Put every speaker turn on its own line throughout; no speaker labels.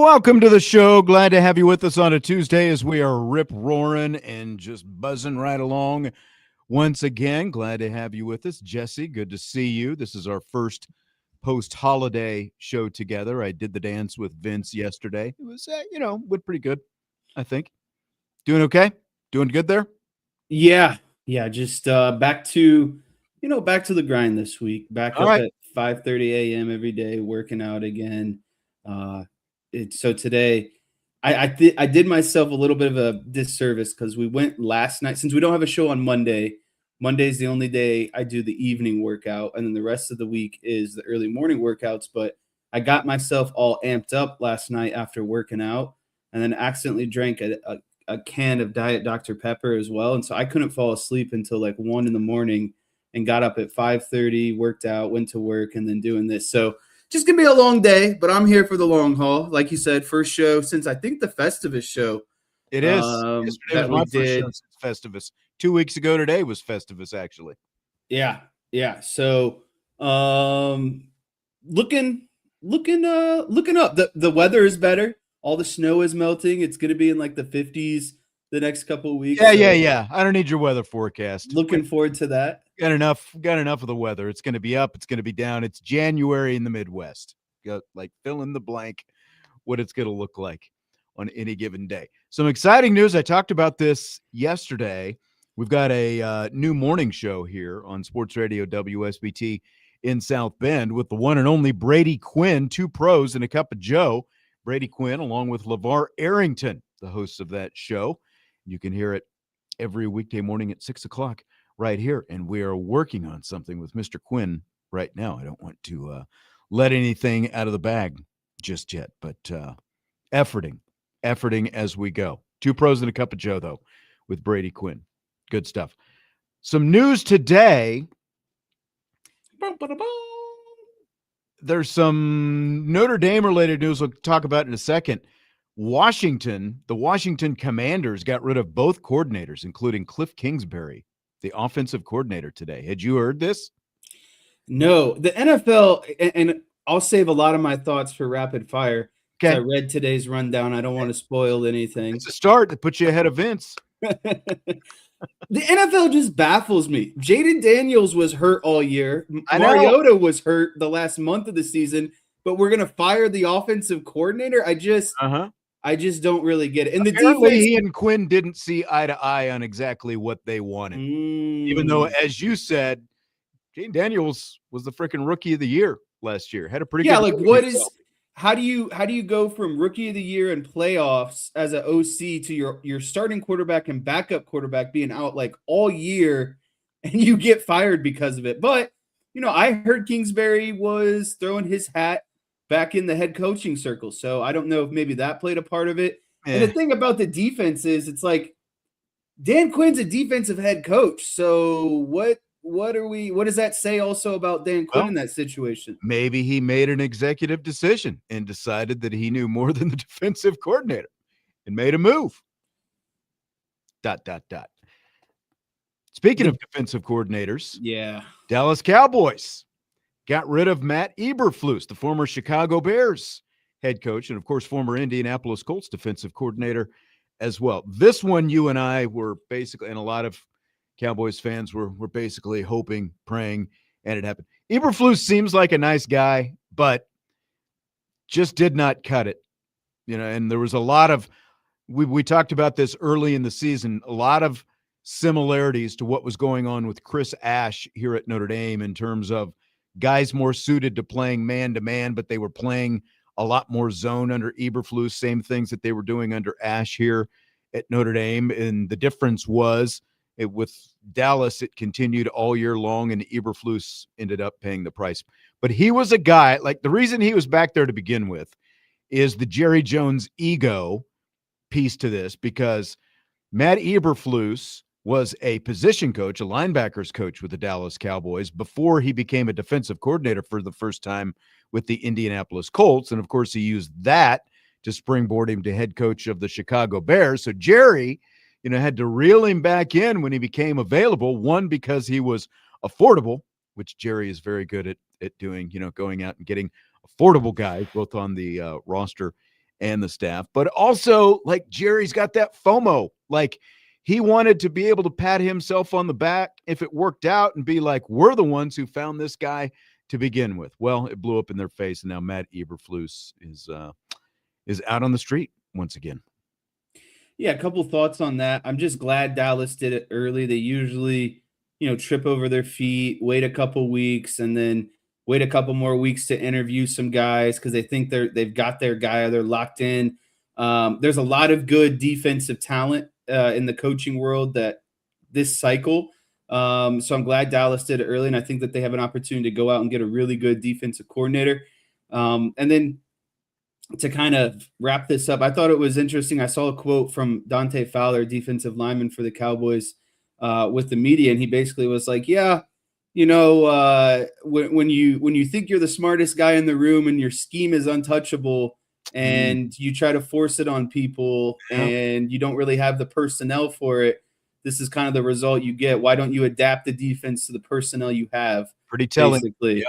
Welcome to the show. Glad to have you with us on a Tuesday as we are rip-roaring and just buzzing right along. Once again, glad to have you with us. Jesse, good to see you. This is our first post-holiday show together. I did the dance with Vince yesterday. It was, went pretty good, I think. Doing okay? Doing good there?
Yeah. Just back to the grind this week. Back
All
up
right.
at 5:30 a.m. every day, working out again. So today, I did myself a little bit of a disservice because we went last night. Since we don't have a show on Monday, Monday's the only day I do the evening workout, and then the rest of the week is the early morning workouts. But I got myself all amped up last night after working out, and then accidentally drank a can of Diet Dr. Pepper as well. And so I couldn't fall asleep until like 1 a.m. and got up at 5:30, worked out, went to work, and then doing this. So just gonna be a long day, but I'm here for the long haul. Like you said, first show since I think the Festivus show.
It is. Yesterday
That
was my
we
first
did.
show since Festivus. 2 weeks ago today was Festivus, actually.
Yeah. So looking up. The weather is better. All the snow is melting. It's gonna be in like the 50s the next couple of weeks.
Yeah. I don't need your weather forecast.
Looking forward to that.
Got enough of the weather. It's going to be up. It's going to be down. It's January in the Midwest. Got like fill in the blank what it's going to look like on any given day. Some exciting news. I talked about this yesterday. We've got a new morning show here on Sports Radio WSBT in South Bend with the one and only Brady Quinn, 2 pros and a cup of Joe. Brady Quinn, along with LeVar Arrington, the hosts of that show. You can hear it every weekday morning at 6 o'clock. Right here, and we are working on something with Mr. Quinn right now. I don't want to let anything out of the bag just yet, but efforting as we go. 2 pros and a cup of Joe, though, with Brady Quinn. Good stuff. Some news today. There's some Notre Dame related news we'll talk about in a second. The Washington Commanders got rid of both coordinators, including Cliff Kingsbury, the offensive coordinator, today. Had you heard this?
No, the NFL, and I'll save a lot of my thoughts for rapid fire.
Okay.
I read today's rundown. I don't want to spoil anything.
It's a start that puts you ahead of Vince.
The NFL just baffles me. Jaden Daniels was hurt all year.
I know.
Mariota was hurt the last month of the season, but we're going to fire the offensive coordinator. I just don't really get it. And the defense,
he and Quinn didn't see eye to eye on exactly what they wanted. Even though, as you said, Jaden Daniels was the freaking rookie of the year last year. Had a pretty good
year. How do you go from rookie of the year and playoffs as an OC to your starting quarterback and backup quarterback being out like all year, and you get fired because of it? But I heard Kingsbury was throwing his hat back in the head coaching circle. So I don't know if maybe that played a part of it. And the thing about the defense is it's like Dan Quinn's a defensive head coach. So what does that say also about Dan Quinn in that situation?
Maybe he made an executive decision and decided that he knew more than the defensive coordinator and made a move. ... Speaking of defensive coordinators, Dallas Cowboys got rid of Matt Eberflus, the former Chicago Bears head coach, and of course, former Indianapolis Colts defensive coordinator as well. This one, you and I were basically, and a lot of Cowboys fans were basically hoping, praying, and it happened. Eberflus seems like a nice guy, but just did not cut it. And there was a lot of, we talked about this early in the season, a lot of similarities to what was going on with Chris Ash here at Notre Dame in terms of guys more suited to playing man-to-man, but they were playing a lot more zone under Eberflus, same things that they were doing under Ash here at Notre Dame. And the difference was with Dallas, it continued all year long, and Eberflus ended up paying the price. But he was a guy, like the reason he was back there to begin with is the Jerry Jones ego piece to this, because Matt Eberflus was a position coach, a linebackers coach with the Dallas Cowboys before he became a defensive coordinator for the first time with the Indianapolis Colts. And of course, he used that to springboard him to head coach of the Chicago Bears. So Jerry, had to reel him back in when he became available. One, because he was affordable, which Jerry is very good at doing, going out and getting affordable guys both on the roster and the staff, but also like Jerry's got that FOMO. Like he wanted to be able to pat himself on the back if it worked out and be like, we're the ones who found this guy to begin with. Well, it blew up in their face, and now Matt Eberflus is out on the street once again.
Yeah, a couple thoughts on that. I'm just glad Dallas did it early. They usually, trip over their feet, wait a couple weeks, and then wait a couple more weeks to interview some guys because they think they've got their guy or they're locked in. There's a lot of good defensive talent in the coaching world that this cycle. So I'm glad Dallas did it early, and I think that they have an opportunity to go out and get a really good defensive coordinator. And then to kind of wrap this up, I thought it was interesting. I saw a quote from Dante Fowler, defensive lineman for the Cowboys, with the media, and he basically was like, "Yeah, when you think you're the smartest guy in the room and your scheme is untouchable, and you try to force it on people, and you don't really have the personnel for it, this is kind of the result you get. Why don't you adapt the defense to the personnel you have?"
Pretty telling.
Basically.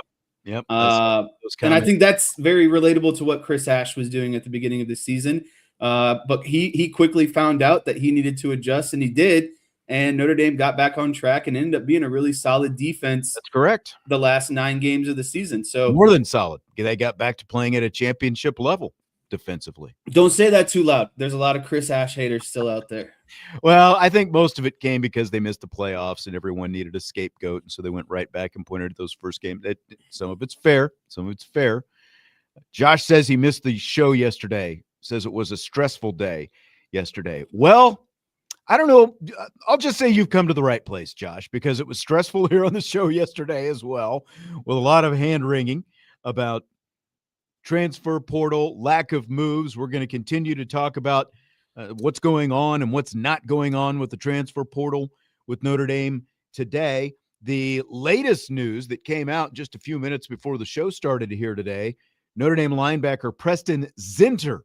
Yep.
And I think that's very relatable to what Chris Ash was doing at the beginning of the season. But he quickly found out that he needed to adjust, and he did. And Notre Dame got back on track and ended up being a really solid defense.
That's correct.
The last 9 games of the season. So
more than solid. They got back to playing at a championship level defensively.
Don't say that too loud. There's a lot of Chris Ash haters still out there.
Well, I think most of it came because they missed the playoffs and everyone needed a scapegoat. And so they went right back and pointed at those first games. Some of it's fair. Some of it's fair. Josh says he missed the show yesterday. Says it was a stressful day yesterday. Well, I don't know. I'll just say you've come to the right place, Josh, because it was stressful here on the show yesterday as well, with a lot of hand-wringing about transfer portal, lack of moves. We're going to continue to talk about what's going on and what's not going on with the transfer portal with Notre Dame today. The latest news that came out just a few minutes before the show started here today, Notre Dame linebacker Preston Zinter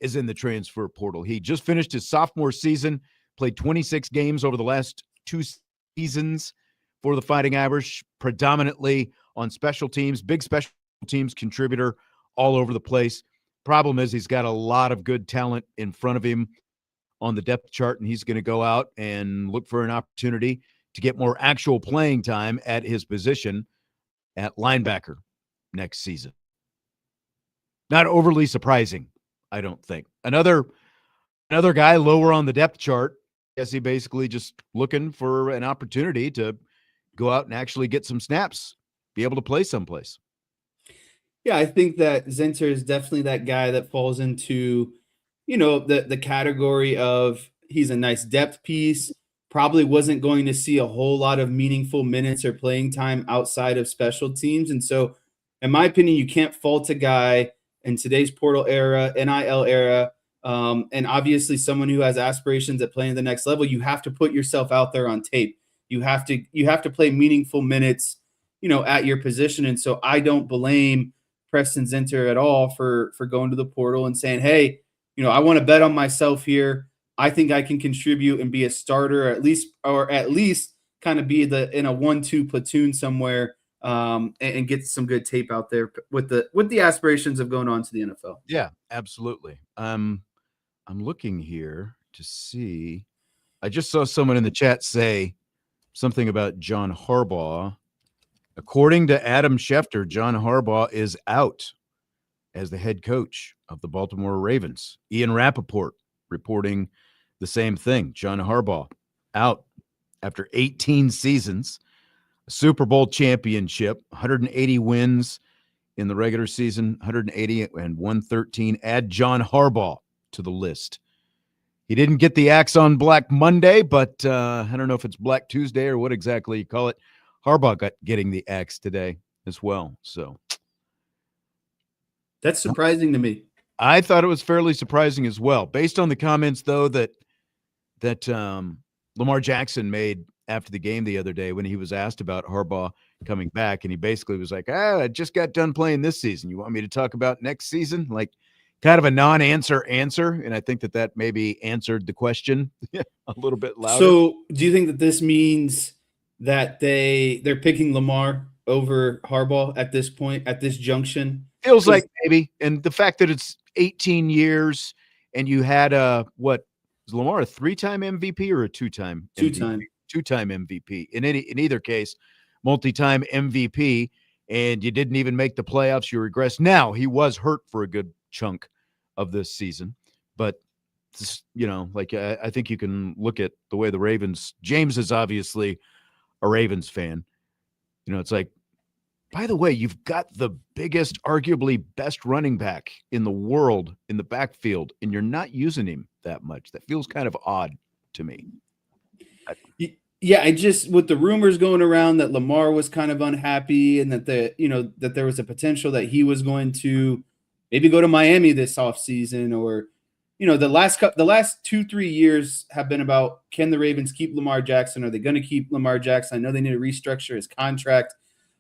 is in the transfer portal. He just finished his sophomore season, played 26 games over the last 2 seasons for the Fighting Irish, predominantly on special teams, big special teams contributor all over the place. Problem is he's got a lot of good talent in front of him on the depth chart, and he's going to go out and look for an opportunity to get more actual playing time at his position at linebacker next season. Not overly surprising, I don't think. Another guy lower on the depth chart. I guess he basically just looking for an opportunity to go out and actually get some snaps, be able to play someplace.
Yeah, I think that Zinter is definitely that guy that falls into, the category of he's a nice depth piece, probably wasn't going to see a whole lot of meaningful minutes or playing time outside of special teams. And so, in my opinion, you can't fault a guy in today's portal era, NIL era, and obviously someone who has aspirations at playing the next level. You have to put yourself out there on tape. You have to play meaningful minutes, at your position. And so I don't blame Preston Zinter at all for going to the portal and saying, hey, I want to bet on myself here. I think I can contribute and be a starter, or at least kind of be in a 1-2 platoon somewhere, and get some good tape out there with the aspirations of going on to the NFL.
Yeah, absolutely. I'm looking here to see. I just saw someone in the chat say something about John Harbaugh. According to Adam Schefter, John Harbaugh is out as the head coach of the Baltimore Ravens. Ian Rappaport reporting the same thing. John Harbaugh out after 18 seasons, a Super Bowl championship, 180 wins in the regular season, 180 and 113. Add John Harbaugh to the list. He didn't get the axe on Black Monday, but I don't know if it's Black Tuesday or what exactly you call it. Harbaugh getting the axe today as well. So
that's surprising to me.
I thought it was fairly surprising as well, based on the comments, though, that Lamar Jackson made after the game the other day when he was asked about Harbaugh coming back, and he basically was like, I just got done playing this season. You want me to talk about next season? Like, kind of a non-answer answer, and I think that maybe answered the question a little bit louder.
So do you think that this means that they're picking Lamar over Harbaugh at this point, at this junction
Feels like maybe. And the fact that it's 18 years and you had what was Lamar, a 3-time MVP or a 2-time?
Two-time.
2-time MVP. In either case, multi-time MVP, and you didn't even make the playoffs. You regress. Now, he was hurt for a good chunk of this season, but I think you can look at the way the Ravens. James is obviously a Ravens fan. It's like, by the way, you've got the biggest, arguably best running back in the world in the backfield, and you're not using him that much. That feels kind of odd to me.
Yeah, I just, with the rumors going around that Lamar was kind of unhappy and that that there was a potential that he was going to maybe go to Miami this offseason, or the last 2-3 years have been about, can the Ravens keep Lamar Jackson? Are they going to keep Lamar Jackson? I know they need to restructure his contract.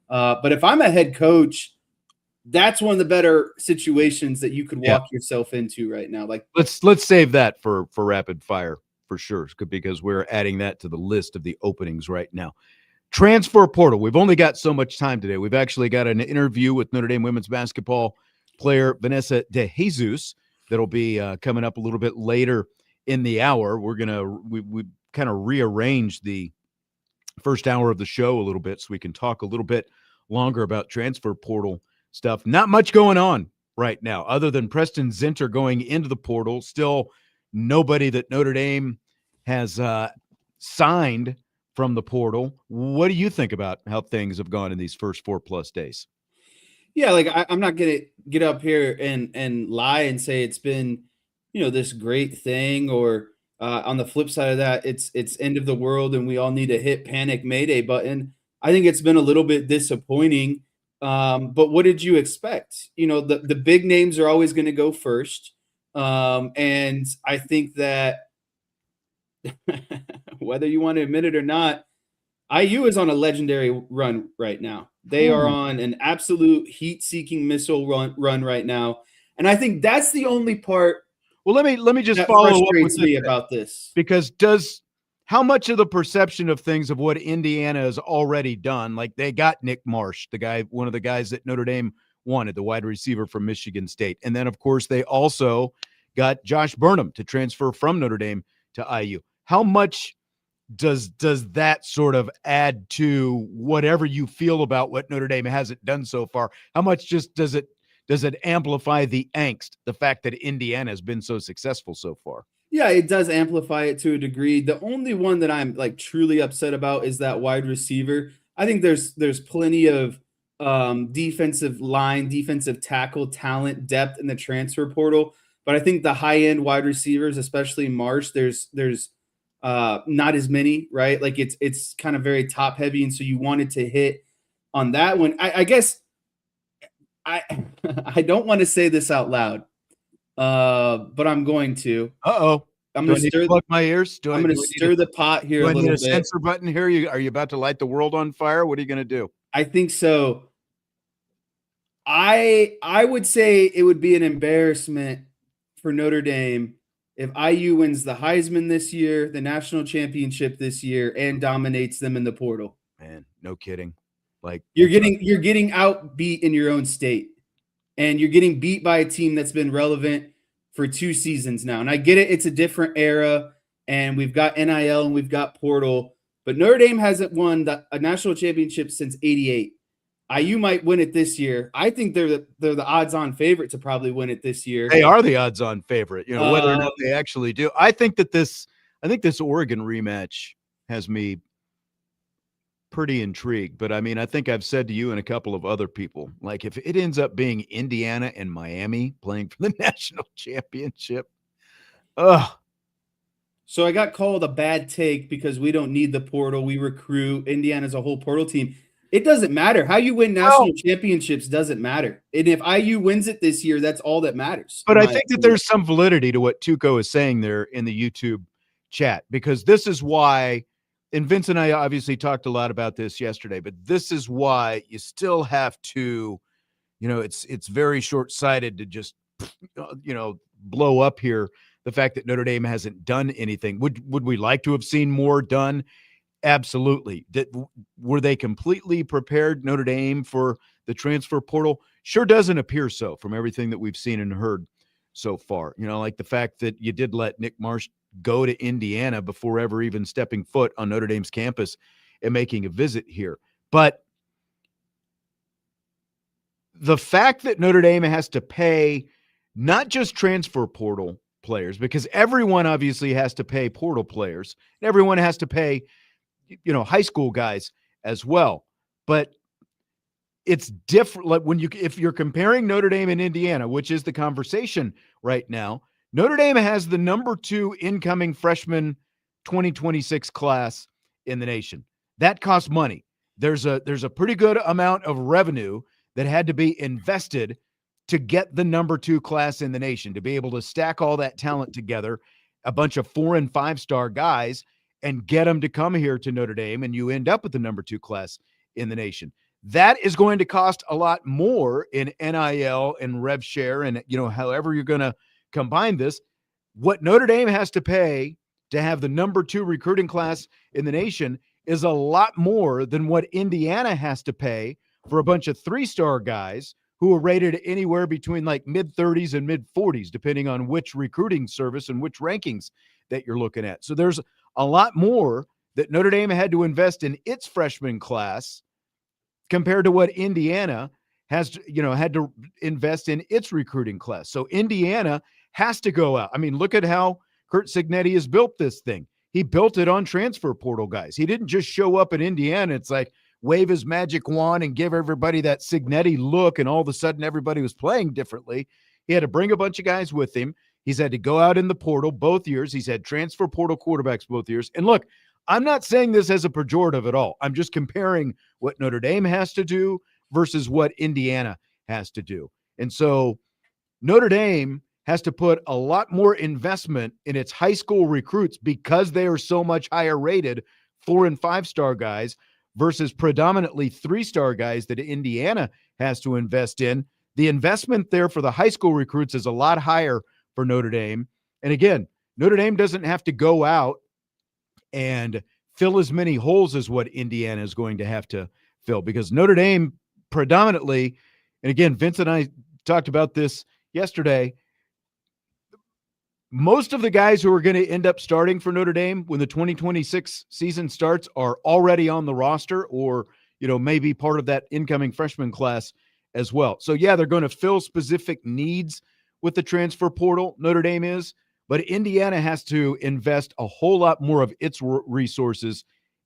But if I'm a head coach, that's one of the better situations that you could walk yourself into right now. Like,
let's save that for rapid fire for sure, because we're adding that to the list of the openings right now. Transfer portal. We've only got so much time today. We've actually got an interview with Notre Dame women's basketball player Vanessa deJesus that'll be coming up a little bit later in the hour. We kind of rearranged the first hour of the show a little bit so we can talk a little bit longer about transfer portal stuff. Not much going on right now other than Preston Zinter going into the portal. Still nobody that Notre Dame has signed from the portal. What do you think about how things have gone in these first 4+ days?
Yeah, like I'm not going to get up here and lie and say it's been, this great thing, or on the flip side of that, it's end of the world and we all need to hit panic mayday button. I think it's been a little bit disappointing. But what did you expect? The big names are always going to go first. And I think that whether you want to admit it or not, IU is on a legendary run right now. They are on an absolute heat-seeking missile run right now. And I think that's the only part.
Well, let me just follow up with
me about this,
because how much of the perception of things of what Indiana has already done, like they got Nick Marsh, one of the guys that Notre Dame wanted, the wide receiver from Michigan State, and then of course they also got Josh Burnham to transfer from Notre Dame to IU. How much does that sort of add to whatever you feel about what Notre Dame hasn't done so far? How much just does it amplify the angst, the fact that Indiana has been so successful so far?
Yeah, it does amplify it to a degree. The only one that I'm like truly upset about is that wide receiver. I think there's plenty of defensive line, defensive tackle talent, depth in the transfer portal, but I think the high-end wide receivers, especially Marsh, there's not as many, right? Like it's kind of very top heavy, and so you wanted to hit on that one. I guess I don't want to say this out loud, but I'm going to. I'm going to plug
my ears.
I'm going to stir the pot here a little bit.
Do I need a censor button here? Are you about to light the world on fire? What are you going to do?
I think so. I would say it would be an embarrassment for Notre Dame if IU wins the Heisman this year, the national championship this year, and dominates them in the portal.
Man, no kidding. Like
you're getting outbeat in your own state, and you're getting beat by a team that's been relevant for 2 seasons now. And I get it. It's a different era, and we've got NIL and we've got portal, but Notre Dame hasn't won a national championship since '88. IU might win it this year. I think they're the odds-on favorite to probably win it this year.
They are the odds-on favorite, whether or not they actually do. I think this Oregon rematch has me pretty intrigued. But I mean, I think I've said to you and a couple of other people, like if it ends up being Indiana and Miami playing for the national championship,
So I got called a bad take because we don't need the portal. We recruit. Indiana's a whole portal team. It doesn't matter. How you win national championships doesn't matter. And if IU wins it this year, that's all that matters.
But I think that there's some validity to what Tuco is saying there in the YouTube chat, because this is why, and Vince and I obviously talked a lot about this yesterday, but this is why you still have to, it's very short-sighted to just, blow up here the fact that Notre Dame hasn't done anything. Would we like to have seen more done? Absolutely. Were they completely prepared, Notre Dame, for the transfer portal? Sure doesn't appear so from everything that we've seen and heard so far. Like the fact that you did let Nick Marsh go to Indiana before ever even stepping foot on Notre Dame's campus and making a visit here. But the fact that Notre Dame has to pay not just transfer portal players, because everyone obviously has to pay portal players, and everyone has to pay, high school guys as well. But it's different. Like if you're comparing Notre Dame and Indiana, which is the conversation right now, Notre Dame has the number 2 incoming freshman 2026 class in the nation. That costs money. There's a pretty good amount of revenue that had to be invested to get the number 2 class in the nation, to be able to stack all that talent together, a bunch of 4- and 5-star guys, and get them to come here to Notre Dame, and you end up with the number 2 class in the nation. That is going to cost a lot more in NIL and rev share and, however you're going to combine this. What Notre Dame has to pay to have the number 2 recruiting class in the nation is a lot more than what Indiana has to pay for a bunch of 3-star guys who are rated anywhere between like mid-30s and mid-40s, depending on which recruiting service and which rankings that you're looking at. So there's a lot more that Notre Dame had to invest in its freshman class compared to what Indiana had to invest in its recruiting class. So Indiana has to go out. I mean, look at how Curt Cignetti has built this thing. He built it on transfer portal guys. He didn't just show up in Indiana. It's like wave his magic wand and give everybody that Cignetti look, and all of a sudden everybody was playing differently. He had to bring a bunch of guys with him. He's had to go out in the portal both years. He's had transfer portal quarterbacks both years. And look, I'm not saying this as a pejorative at all. I'm just comparing what Notre Dame has to do versus what Indiana has to do. And so Notre Dame has to put a lot more investment in its high school recruits because they are so much higher rated 4- and 5-star guys versus predominantly 3-star guys that Indiana has to invest in. The investment there for the high school recruits is a lot higher for Notre Dame. And again, Notre Dame doesn't have to go out and fill as many holes as what Indiana is going to have to fill, because Notre Dame predominantly, and again, Vince and I talked about this yesterday, most of the guys who are going to end up starting for Notre Dame when the 2026 season starts are already on the roster, or, maybe part of that incoming freshman class as well. So yeah, they're going to fill specific needs with the transfer portal, Notre Dame is, but Indiana has to invest a whole lot more of its resources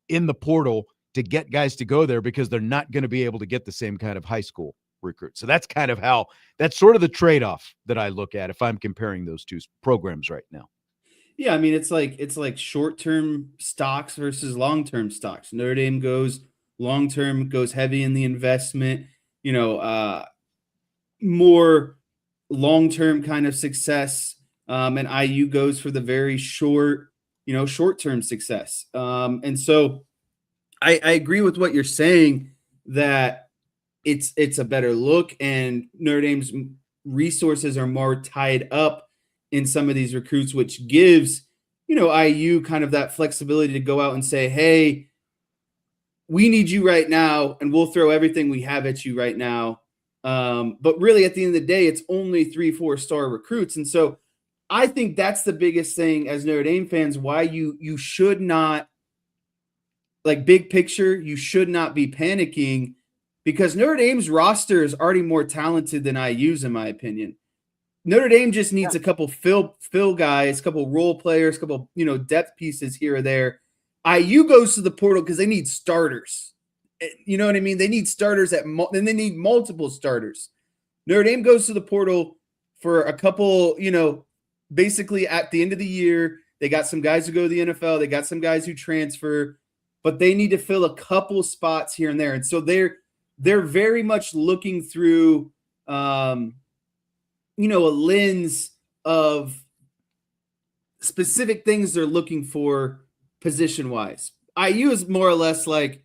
in the portal to get guys to go there, because they're not going to be able to get the same kind of high school recruit. So that's kind of that's sort of the trade-off that I look at if I'm comparing those two programs right now.
Yeah, I mean, it's like short-term stocks versus long-term stocks. Notre Dame goes long-term, goes heavy in the investment, more long-term kind of success. And IU goes for the very short-term success. And so I agree with what you're saying, that it's a better look, and Notre Dame's resources are more tied up in some of these recruits, which gives, IU kind of that flexibility to go out and say, hey, we need you right now, and we'll throw everything we have at you right now. But really, at the end of the day, it's only 3-4-star recruits. And so I think that's the biggest thing as Notre Dame fans, why you should not, like, big picture, you should not be panicking, because Notre Dame's roster is already more talented than IU's, in my opinion. Notre Dame just needs a couple fill guys, a couple role players, a couple, depth pieces here or there. IU goes to the portal because they need starters. You know what I mean? They need starters and they need multiple starters. Notre Dame goes to the portal for a couple, basically at the end of the year. They got some guys who go to the NFL. They got some guys who transfer, but they need to fill a couple spots here and there. And so they're very much looking through, a lens of specific things they're looking for position-wise. IU is more or less like,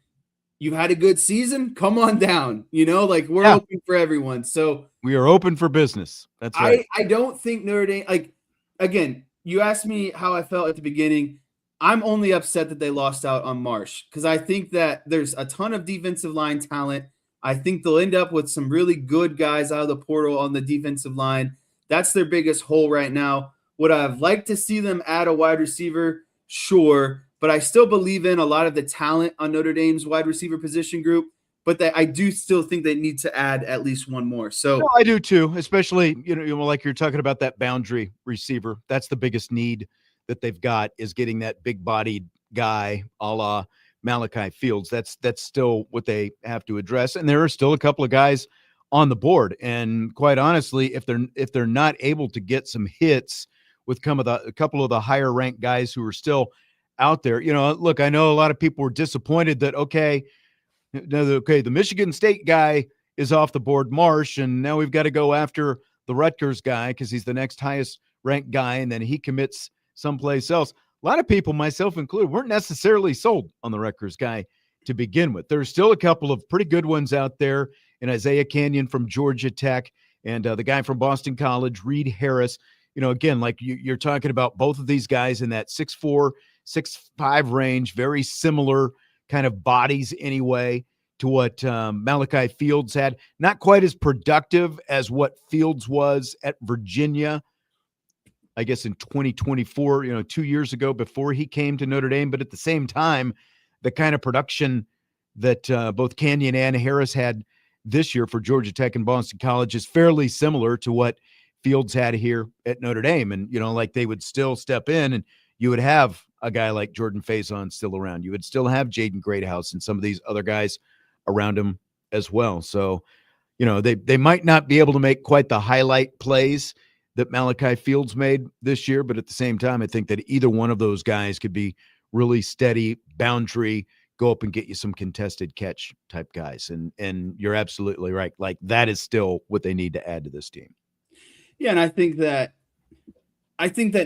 you've had a good season, come on down. We're open for everyone. So
we are open for business. That's right.
I don't think Notre Dame, again, you asked me how I felt at the beginning. I'm only upset that they lost out on Marsh, because I think that there's a ton of defensive line talent. I think they'll end up with some really good guys out of the portal on the defensive line. That's their biggest hole right now. Would I have liked to see them add a wide receiver? Sure. But I still believe in a lot of the talent on Notre Dame's wide receiver position group. But I do still think they need to add at least one more. So
no, I do too, especially, like you're talking about that boundary receiver. That's the biggest need that they've got, is getting that big-bodied guy a la Malachi Fields. That's still what they have to address. And there are still a couple of guys on the board. And quite honestly, if they're not able to get some hits with a couple of the higher ranked guys who are still out there, look, I know a lot of people were disappointed that, the Michigan State guy is off the board, Marsh, and now we've got to go after the Rutgers guy because he's the next highest ranked guy, and then he commits someplace else. A lot of people, myself included, weren't necessarily sold on the Rutgers guy to begin with. There's still a couple of pretty good ones out there, in Isaiah Canyon from Georgia Tech and the guy from Boston College, Reed Harris. Again, like you're talking about both of these guys in that 6'4", 6'5" range, very similar kind of bodies anyway to what Malachi Fields had. Not quite as productive as what Fields was at Virginia, I guess in 2024, 2 years ago before he came to Notre Dame. But at the same time, the kind of production that both Canyon and Harris had this year for Georgia Tech and Boston College is fairly similar to what Fields had here at Notre Dame. And, like they would still step in and you would have a guy like Jordan Faison still around. You would still have Jaden Greathouse and some of these other guys around him as well. So, they might not be able to make quite the highlight plays that Malachi Fields made this year, but at the same time, I think that either one of those guys could be really steady, boundary, go up and get you some contested catch type guys. And you're absolutely right. Like that is still what they need to add to this team.
Yeah, and I think that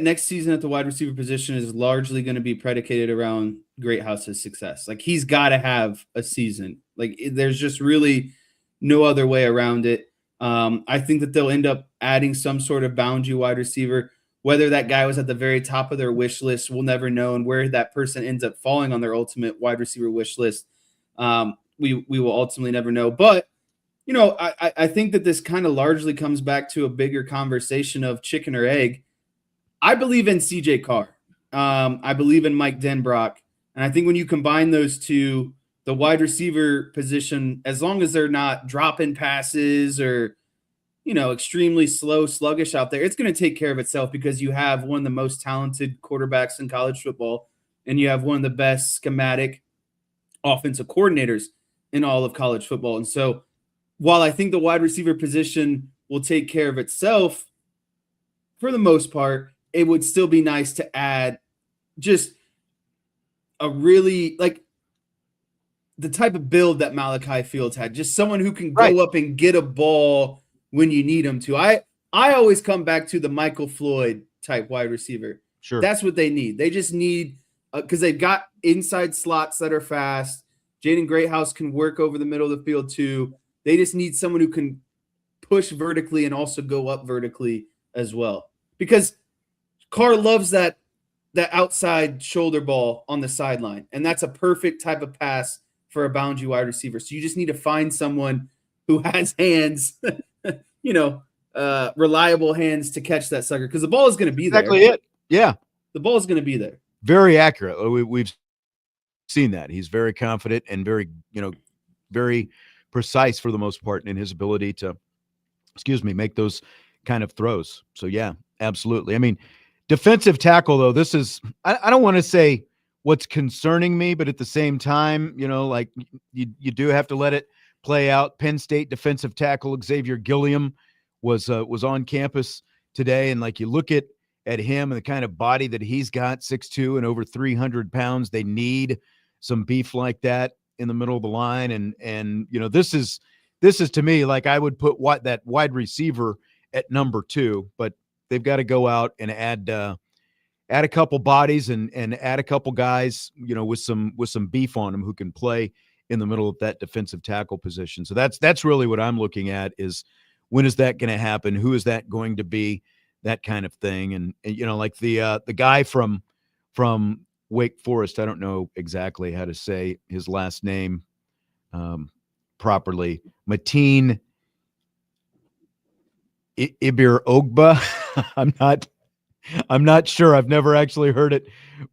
next season at the wide receiver position is largely going to be predicated around Greathouse's success. Like he's got to have a season. Like there's just really no other way around it. I think that they'll end up adding some sort of boundary wide receiver. Whether that guy was at the very top of their wish list, we'll never know, and where that person ends up falling on their ultimate wide receiver wish list, we will ultimately never know. But I think that this kind of largely comes back to a bigger conversation of chicken or egg. I believe in CJ Carr. I believe in Mike Denbrock. And I think when you combine those two, the wide receiver position, as long as they're not dropping passes or, extremely slow, sluggish out there, it's going to take care of itself because you have one of the most talented quarterbacks in college football and you have one of the best schematic offensive coordinators in all of college football. And so while I think the wide receiver position will take care of itself for the most part, it would still be nice to add just a really like the type of build that Malachi Fields had, just someone who can go up and get a ball when you need him to. I always come back to the Michael Floyd type wide receiver.
Sure.
That's what they need. They just need, because they've got inside slots that are fast. Jaden Greathouse can work over the middle of the field too. They just need someone who can push vertically and also go up vertically as well. Because Carr loves that outside shoulder ball on the sideline. And that's a perfect type of pass for a boundary wide receiver. So you just need to find someone who has hands, reliable hands to catch that sucker. Because the ball is going to be there.
Exactly it. Yeah.
The ball is going to be there.
Very accurate. We've seen that. He's very confident and very, very precise for the most part in his ability to, make those kind of throws. So yeah, absolutely. I mean, defensive tackle though, this is, I don't want to say what's concerning me, but at the same time, like you do have to let it play out. Penn State defensive tackle Xavier Gilliam was on campus today. And like you look at him and the kind of body that he's got, 6'2" and over 300 pounds, they need some beef like that in the middle of the line. And this is to me, like I would put that wide receiver at number 2, but they've got to go out and add a couple bodies and add a couple guys, with some beef on them who can play in the middle of that defensive tackle position. So that's really what I'm looking at is when is that going to happen? Who is that going to be? That kind of thing. And like the guy from Wake Forest, I don't know exactly how to say his last name. properly. Mateen Ibir Ogba. I'm not sure. I've never actually heard it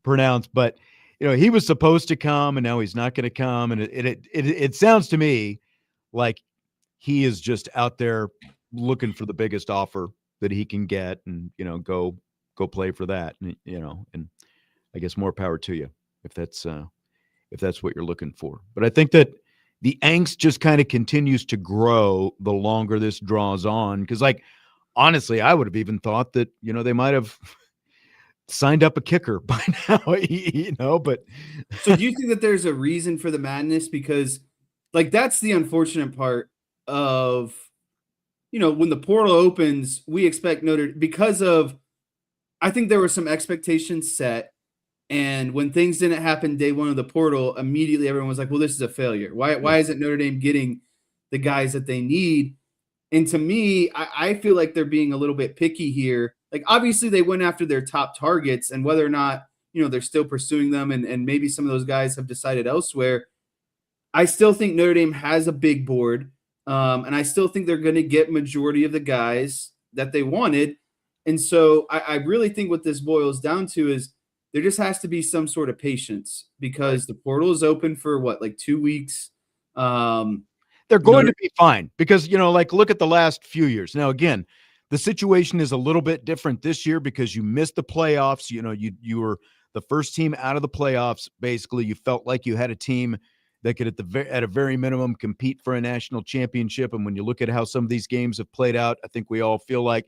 pronounced, but he was supposed to come and now he's not going to come. And it sounds to me like he is just out there looking for the biggest offer that he can get and, go play for that. And, and I guess more power to you if that's what you're looking for. But I think that the angst just kind of continues to grow the longer this draws on. Because, honestly, I would have even thought that, they might have signed up a kicker by now, but.
So do you think that there's a reason for the madness? Because, that's the unfortunate part of, when the portal opens, we expect because of, I think there were some expectations set. And when things didn't happen day one of the portal, immediately everyone was like, well, this is a failure. Why isn't Notre Dame getting the guys that they need? And to me, I feel like they're being a little bit picky here. Obviously they went after their top targets, and whether or not, they're still pursuing them and maybe some of those guys have decided elsewhere. I still think Notre Dame has a big board. And I still think they're going to get majority of the guys that they wanted. And so I really think what this boils down to is there just has to be some sort of patience because the portal is open for 2 weeks.
They're going to be fine because, look at the last few years. Now, again, the situation is a little bit different this year because you missed the playoffs. You were the first team out of the playoffs. Basically, you felt like you had a team that could, at a very minimum, compete for a national championship. And when you look at how some of these games have played out, I think we all feel like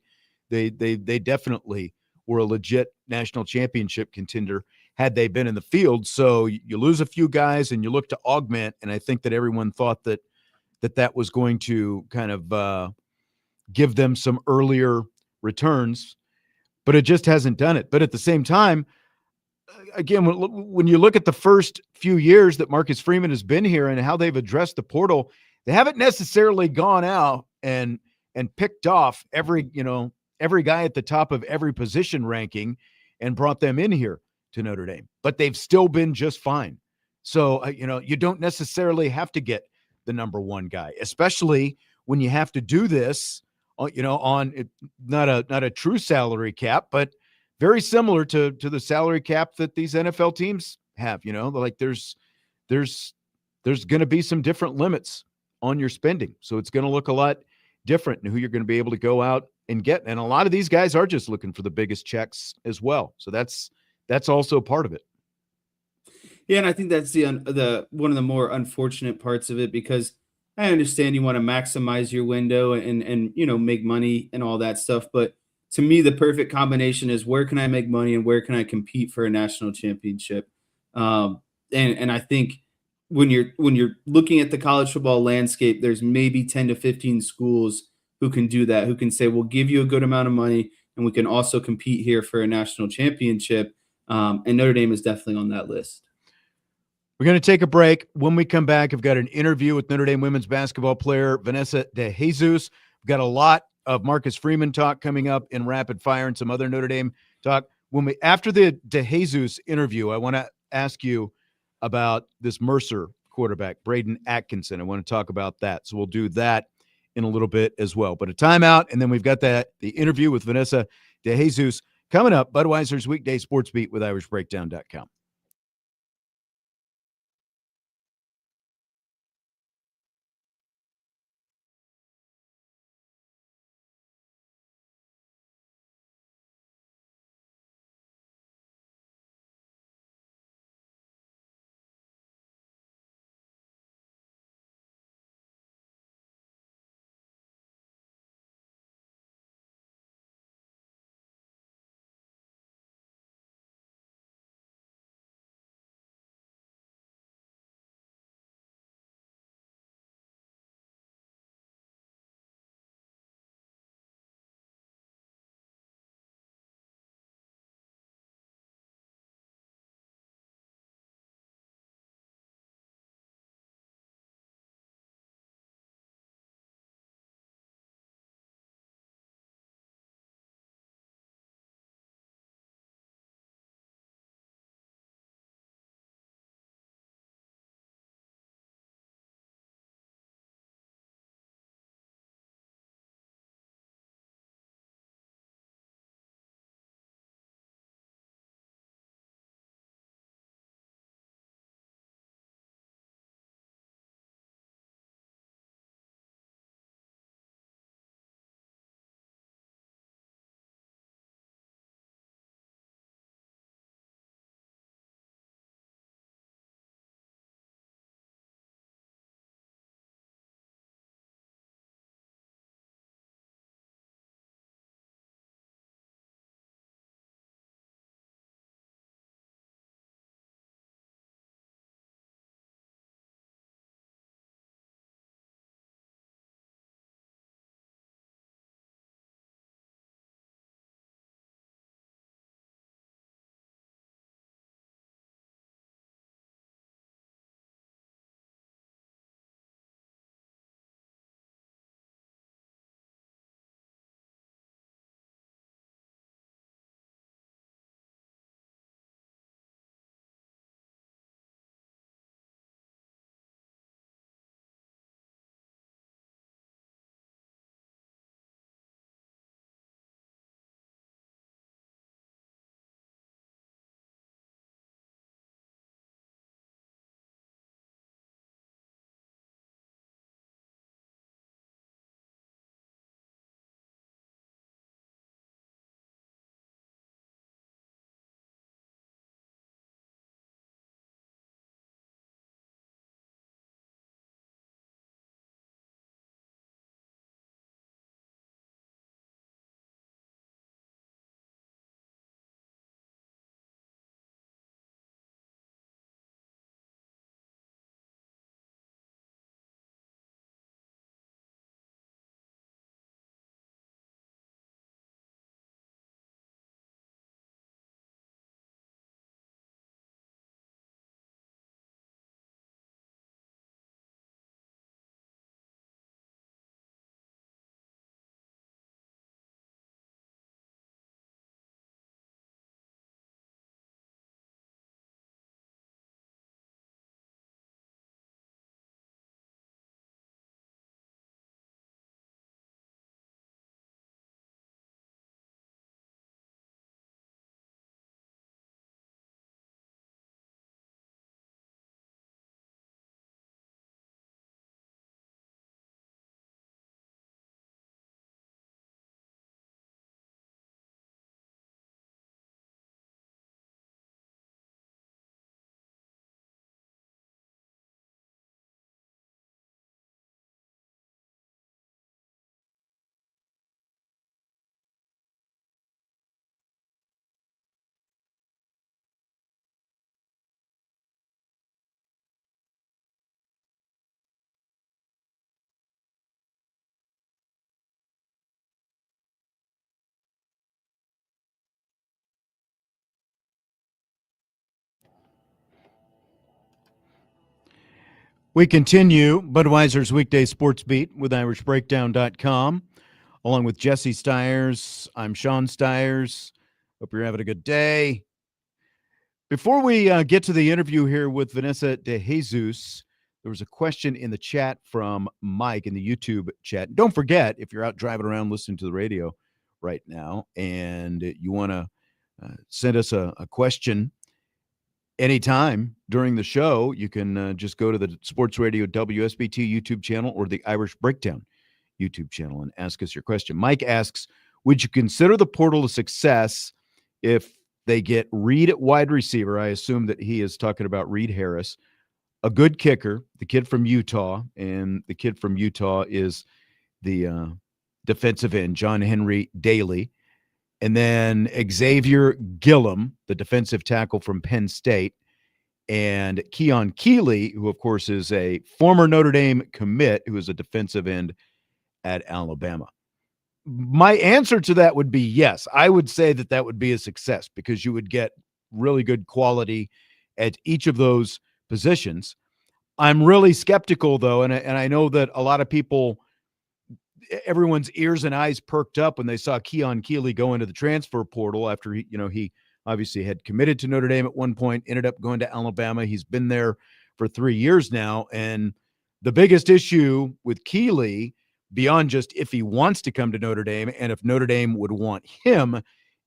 they definitely were a legit national championship contender had they been in the field. So you lose a few guys and you look to augment. And I think that everyone thought that was going to kind of give them some earlier returns, but it just hasn't done it. But at the same time, again, when you look at the first few years that Marcus Freeman has been here and how they've addressed the portal, they haven't necessarily gone out and picked off every guy at the top of every position ranking and brought them in here to Notre Dame, but they've still been just fine. So, you don't necessarily have to get the number one guy, especially when you have to do this, on not a true salary cap, but very similar to the salary cap that these NFL teams have. There's going to be some different limits on your spending. So it's going to look a lot different in who you're going to be able to go out and get. And a lot of these guys are just looking for the biggest checks as well. So that's also part of it.
Yeah, and I think that's the one of the more unfortunate parts of it, because I understand you want to maximize your window and make money and all that stuff, but to me the perfect combination is where can I make money and where can I compete for a national championship. And I think when you're looking at the college football landscape, there's maybe 10 to 15 schools who can do that, who can say we'll give you a good amount of money and we can also compete here for a national championship. And Notre Dame is definitely on that list.
We're going to take a break. When we come back, I've got an interview with Notre Dame women's basketball player Vanessa deJesus. We've got a lot of Marcus Freeman talk coming up in rapid fire and some other Notre Dame talk. After the deJesus interview, I want to ask you about this Mercer quarterback, Braden Atkinson. I want to talk about that. So we'll do that in a little bit as well. But a timeout, and then we've got the interview with Vanessa deJesus coming up. Budweiser's Weekday Sports Beat with IrishBreakdown.com. We continue Budweiser's Weekday Sportsbeat with IrishBreakdown.com. Along with Jesse Stiers, I'm Sean Stiers. Hope you're having a good day. Before we get to the interview here with Vanessa deJesus, there was a question in the chat from Mike in the YouTube chat. Don't forget, if you're out driving around listening to the radio right now and you want to send us a question anytime during the show, you can just go to the Sports Radio WSBT YouTube channel or the Irish Breakdown YouTube channel and ask us your question. Mike asks, would you consider the portal a success if they get Reed at wide receiver? I assume that he is talking about Reed Harris, a good kicker, the kid from Utah, and the kid from Utah is the defensive end, John Henry Daly. And then Xavier Gillum, the defensive tackle from Penn State, and Keon Keeley, who, of course, is a former Notre Dame commit, who is a defensive end at Alabama. My answer to that would be yes. I would say that that would be a success because you would get really good quality at each of those positions. I'm really skeptical, though, and I know that a lot of people – everyone's ears and eyes perked up when they saw Keon Keeley go into the transfer portal after he obviously had committed to Notre Dame at one point, ended up going to Alabama. He's been there for 3 years now. And the biggest issue with Keeley, beyond just if he wants to come to Notre Dame and if Notre Dame would want him,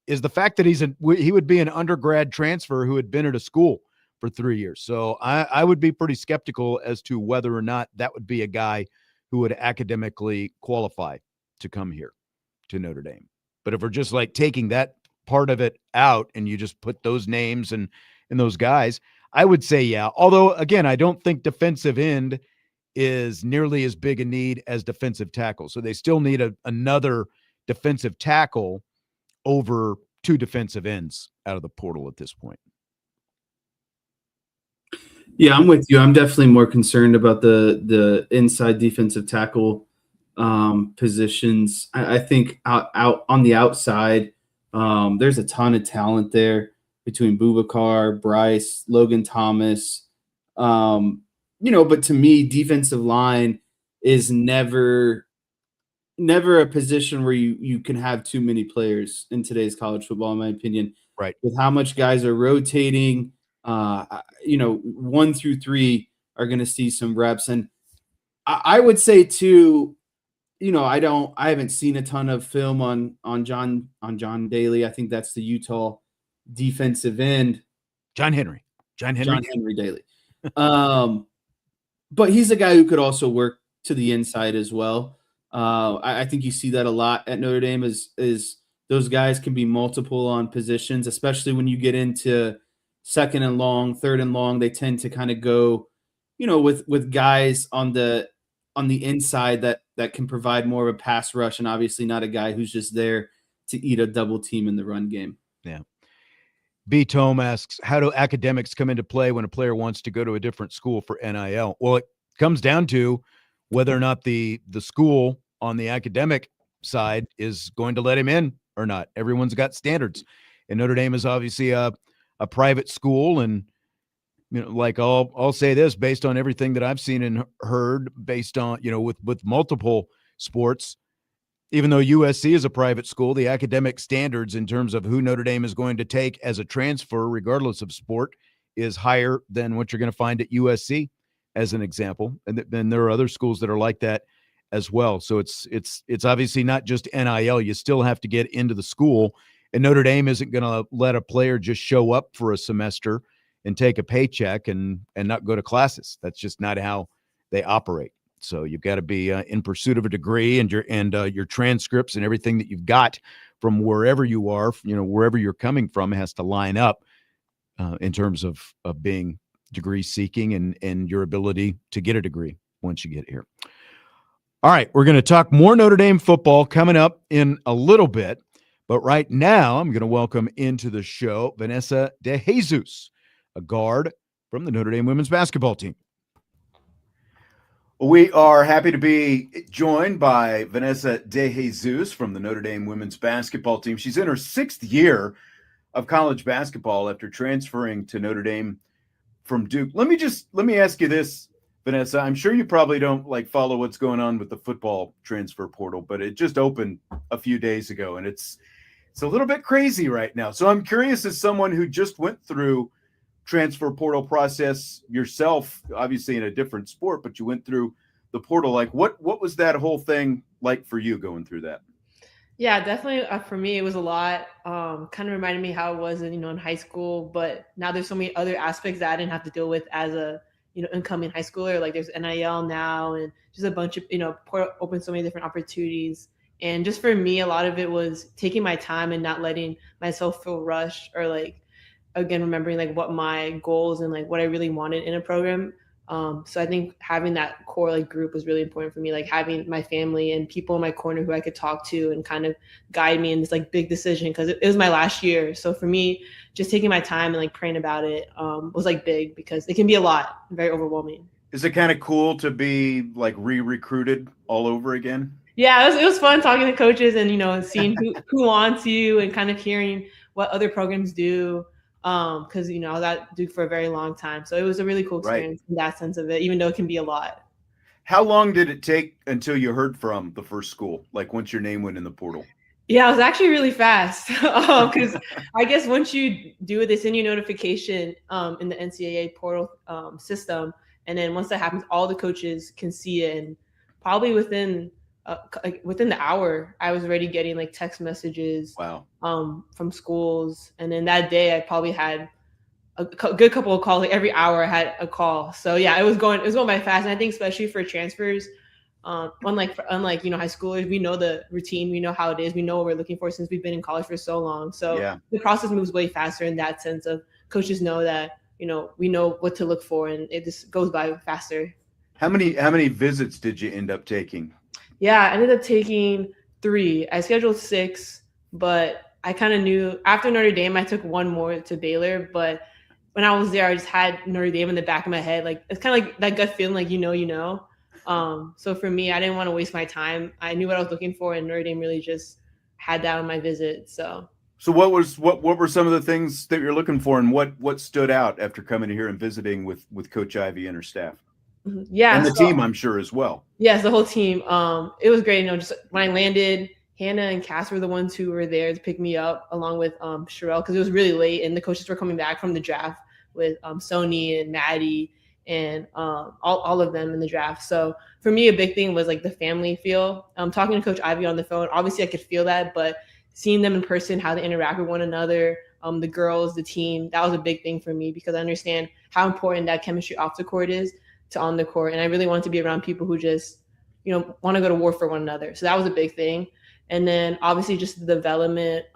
is the fact that he would be an undergrad transfer who had been at a school for 3 years. So I would be pretty skeptical as to whether or not that would be a guy who would academically qualify to come here to Notre Dame. But if we're just like taking that part of it out and you just put those names and those guys, I would say, yeah. Although, again, I don't think defensive end is nearly as big a need as defensive tackle. So they still need another defensive tackle over two defensive ends out of the portal at this point.
Yeah, I'm with you. I'm definitely more concerned about the inside defensive tackle positions. I think out on the outside, there's a ton of talent there between Boubacar, Bryce, Logan Thomas. But to me, defensive line is never a position where you can have too many players in today's college football, in my opinion.
Right. With
how much guys are rotating. 1 through 3 are going to see some reps. And I would say too, I haven't seen a ton of film on John Daly. I think that's the Utah defensive end.
John Henry
Daly. But he's a guy who could also work to the inside as well. I think you see that a lot at Notre Dame is those guys can be multiple on positions, especially when you get into second and long, third and long. They tend to kind of go, with guys on the inside that can provide more of a pass rush, and obviously not a guy who's just there to eat a double team in the run game.
Yeah. B. Tome asks, how do academics come into play when a player wants to go to a different school for NIL? Well, it comes down to whether or not the school on the academic side is going to let him in or not. Everyone's got standards, and Notre Dame is obviously a private school, and I'll say this based on everything that I've seen and heard, based on with multiple sports. Even though USC is a private school, the academic standards in terms of who Notre Dame is going to take as a transfer, regardless of sport, is higher than what you're going to find at USC, as an example. And then there are other schools that are like that as well. So it's obviously not just NIL. You still have to get into the school, and Notre Dame isn't going to let a player just show up for a semester and take a paycheck and not go to classes. That's just not how they operate. So you've got to be in pursuit of a degree, and your transcripts and everything that you've got from wherever you are, wherever you're coming from, has to line up in terms of being degree seeking and your ability to get a degree once you get here. All right, we're going to talk more Notre Dame football coming up in a little bit, but right now I'm going to welcome into the show Vanessa deJesus, a guard from the Notre Dame women's basketball team. We are happy to be joined by Vanessa deJesus from the Notre Dame women's basketball team. She's in her 6th year of college basketball after transferring to Notre Dame from Duke. Let me ask you this, Vanessa, I'm sure you probably don't like follow what's going on with the football transfer portal, but it just opened a few days ago and it's a little bit crazy right now. So I'm curious, as someone who just went through transfer portal process yourself, obviously in a different sport, but you went through the portal, like what was that whole thing like for you going through that?
Yeah, definitely. For me, it was a lot. Kind of reminded me how it was, in high school. But now there's so many other aspects that I didn't have to deal with as a, incoming high schooler. Like there's NIL now, and just a bunch of, portal open so many different opportunities. And just for me, a lot of it was taking my time and not letting myself feel rushed, or like, again, remembering like what my goals and like what I really wanted in a program. So I think having that core like group was really important for me, like having my family and people in my corner who I could talk to and kind of guide me in this like big decision, because it was my last year. So for me, just taking my time and like praying about it was like big, because it can be a lot, very overwhelming.
Is it kind of cool to be like re-recruited all over again?
Yeah, it was fun talking to coaches and seeing who wants you, and kind of hearing what other programs do. Because I was at Duke for a very long time, so it was a really cool experience in that sense of it, even though it can be a lot.
How long did it take until you heard from the first school, like once your name went in the portal?
Yeah, it was actually really fast, because I guess once you do it, they send you notification in the NCAA portal system, and then once that happens, all the coaches can see it, and probably within the hour, I was already getting like text messages from schools. And then that day I probably had a good couple of calls. Like every hour I had a call. So yeah, it was going by fast. And I think especially for transfers, unlike high schoolers, we know the routine, we know how it is, we know what we're looking for since we've been in college for so long. So the process moves way faster in that sense of coaches know that we know what to look for, and it just goes by faster.
How many visits did you end up taking?
Yeah, I ended up taking 3. I scheduled 6, but I kind of knew after Notre Dame, I took 1 more to Baylor. But when I was there, I just had Notre Dame in the back of my head. Like, it's kind of like that gut feeling, like, So for me, I didn't want to waste my time. I knew what I was looking for, and Notre Dame really just had that on my visit. So
what were some of the things that you're looking for, and what stood out after coming here and visiting with Coach Ivey and her staff?
Yeah,
and the team, I'm sure, as well.
Yes, the whole team. It was great. Just when I landed, Hannah and Cass were the ones who were there to pick me up, along with Sherelle, because it was really late and the coaches were coming back from the draft with Sony and Maddie and all of them in the draft. So for me, a big thing was like the family feel. Talking to Coach Ivey on the phone, obviously I could feel that, but seeing them in person, how they interact with one another, the girls, the team, that was a big thing for me, because I understand how important that chemistry off the court is to on the court. And I really want to be around people who just, want to go to war for one another. So that was a big thing. And then obviously just the development,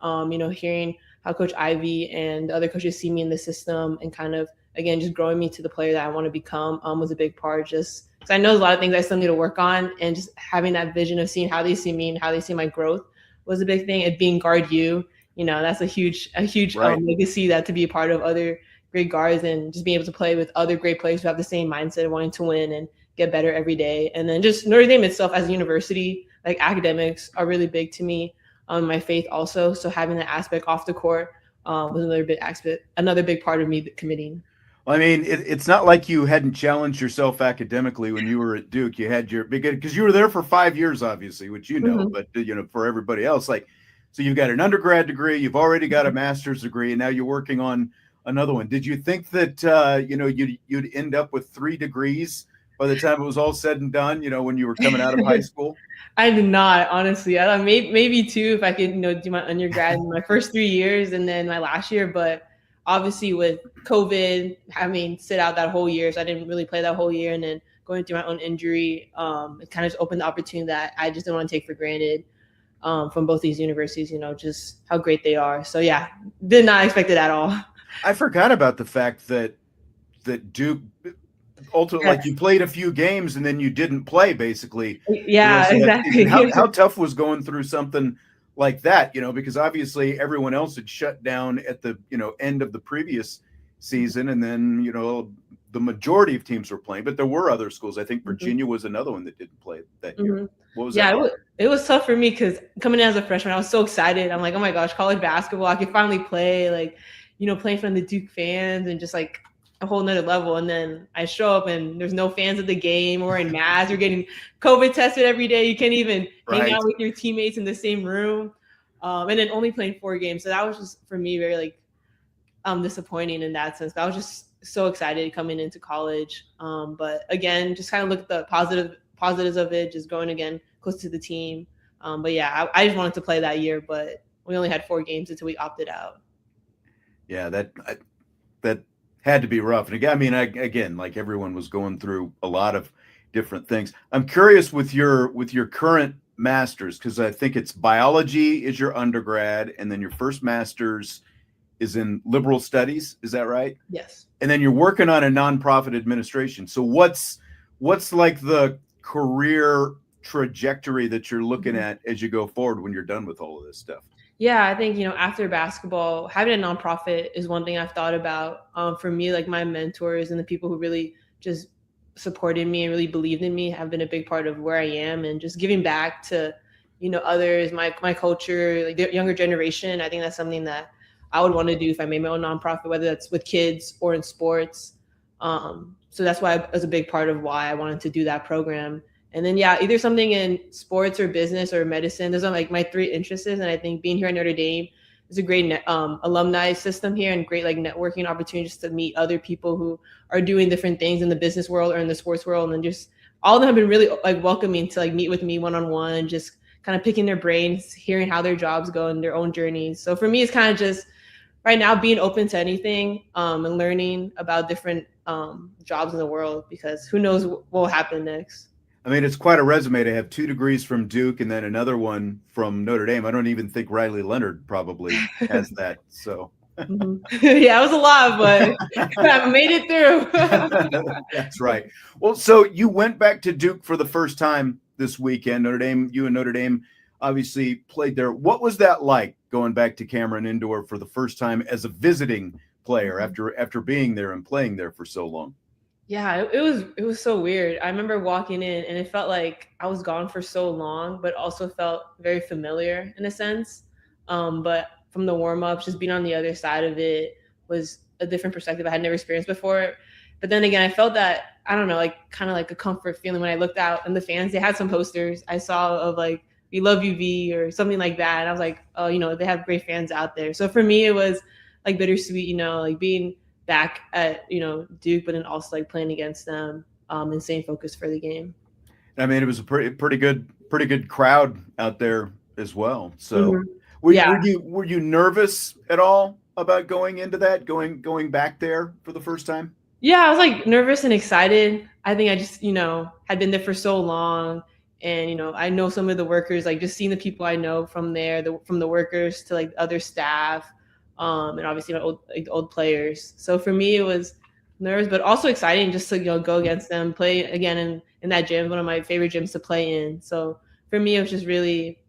hearing how Coach Ivey and the other coaches see me in the system, and kind of, again, just growing me to the player that I want to become was a big part. Just because I know there's a lot of things I still need to work on, and just having that vision of seeing how they see me and how they see my growth was a big thing. And being guard that's a huge legacy, that to be a part of other great guards, and just being able to play with other great players who have the same mindset of wanting to win and get better every day. And then just Notre Dame itself as a university, like academics are really big to me, my faith also. So having that aspect off the court was another big part of me committing.
Well, I mean, it's not like you hadn't challenged yourself academically when you were at Duke. You had because you were there for 5 years, obviously, which but for everybody else, like, so you've got an undergrad degree, you've already got a master's degree, and now you're working on another one. Did you think that you'd end up with 3 degrees by the time it was all said and done, when you were coming out of high school?
I did not, honestly. I thought maybe 2 if I could do my undergrad in my first 3 years and then my last year. But obviously with COVID, sit out that whole year, so I didn't really play that whole year, and then going through my own injury, it kind of just opened the opportunity that I just didn't want to take for granted. From both these universities, just how great they are. So yeah, did not expect it at all.
I forgot about the fact that Duke ultimately, like, you played a few games and then you didn't play, basically.
Yeah, exactly.
How tough was going through something like that? Because obviously everyone else had shut down at the end of the previous season, and then the majority of teams were playing, but there were other schools. I think Virginia was another one that didn't play that year. What was that?
It was tough for me, because coming in as a freshman, I was so excited. I'm like, oh my gosh, college basketball, I could finally play, like, playing in front of the Duke fans, and just like a whole nother level. And then I show up and there's no fans at the game, or in masks, you're getting COVID tested every day. You can't even hang out with your teammates in the same room. And then only playing 4 games. So that was just, for me, very like disappointing in that sense. I was just so excited coming into college. But again, just kind of look at the positives of it, just going again close to the team. But yeah, I just wanted to play that year, but we only had 4 games until we opted out.
Yeah, that had to be rough. And again, I mean, again, like everyone was going through a lot of different things. I'm curious with your current master's, because I think it's biology is your undergrad, and then your first master's is in liberal studies. Is that right?
Yes.
And then you're working on a nonprofit administration. So what's like the career trajectory that you're looking at as you go forward when you're done with all of this stuff?
Yeah, I think, after basketball, having a nonprofit is one thing I've thought about. For me, like my mentors and the people who really just supported me and really believed in me have been a big part of where I am, and just giving back to, others, my culture, like the younger generation. I think that's something that I would want to do if I made my own nonprofit, whether that's with kids or in sports. So that's why it was a big part of why I wanted to do that program. And then, yeah, either something in sports or business or medicine. Those are like my 3 interests. And I think being here at Notre Dame is a great alumni system here, and great like networking opportunities to meet other people who are doing different things in the business world or in the sports world. And then just all of them have been really like welcoming to like meet with me one-on-one, just kind of picking their brains, hearing how their jobs go and their own journeys. So for me, it's kind of just right now being open to anything and learning about different jobs in the world, because who knows what will happen next.
I mean, it's quite a resume to have 2 degrees from Duke and then another one from Notre Dame. I don't even think Riley Leonard probably has that. So
yeah, it was a lot, but I made it through.
That's right. Well, so you went back to Duke for the first time this weekend. You and Notre Dame obviously played there. What was that like, going back to Cameron Indoor for the first time as a visiting player after being there and playing there for so long?
Yeah, it was so weird. I remember walking in and it felt like I was gone for so long, but also felt very familiar in a sense. But from the warm-ups, just being on the other side of it was a different perspective I had never experienced before. But then again, I felt that, I don't know, like kind of like a comfort feeling when I looked out, and the fans, they had some posters I saw of like, "We love you, V," or something like that. And I was like, oh, they have great fans out there. So for me, it was like bittersweet, like being back at Duke, but then also like playing against them and staying focused for the game.
I mean, it was a pretty good crowd out there as well. So were you nervous at all about going into that, going back there for the first time?
Yeah, I was like nervous and excited. I think I just had been there for so long, and I know some of the workers, like just seeing the people I know from there, from the workers to like other staff. And obviously my old players. So for me, it was nervous, but also exciting just to go against them, play again in that gym, one of my favorite gyms to play in. So for me, it was just really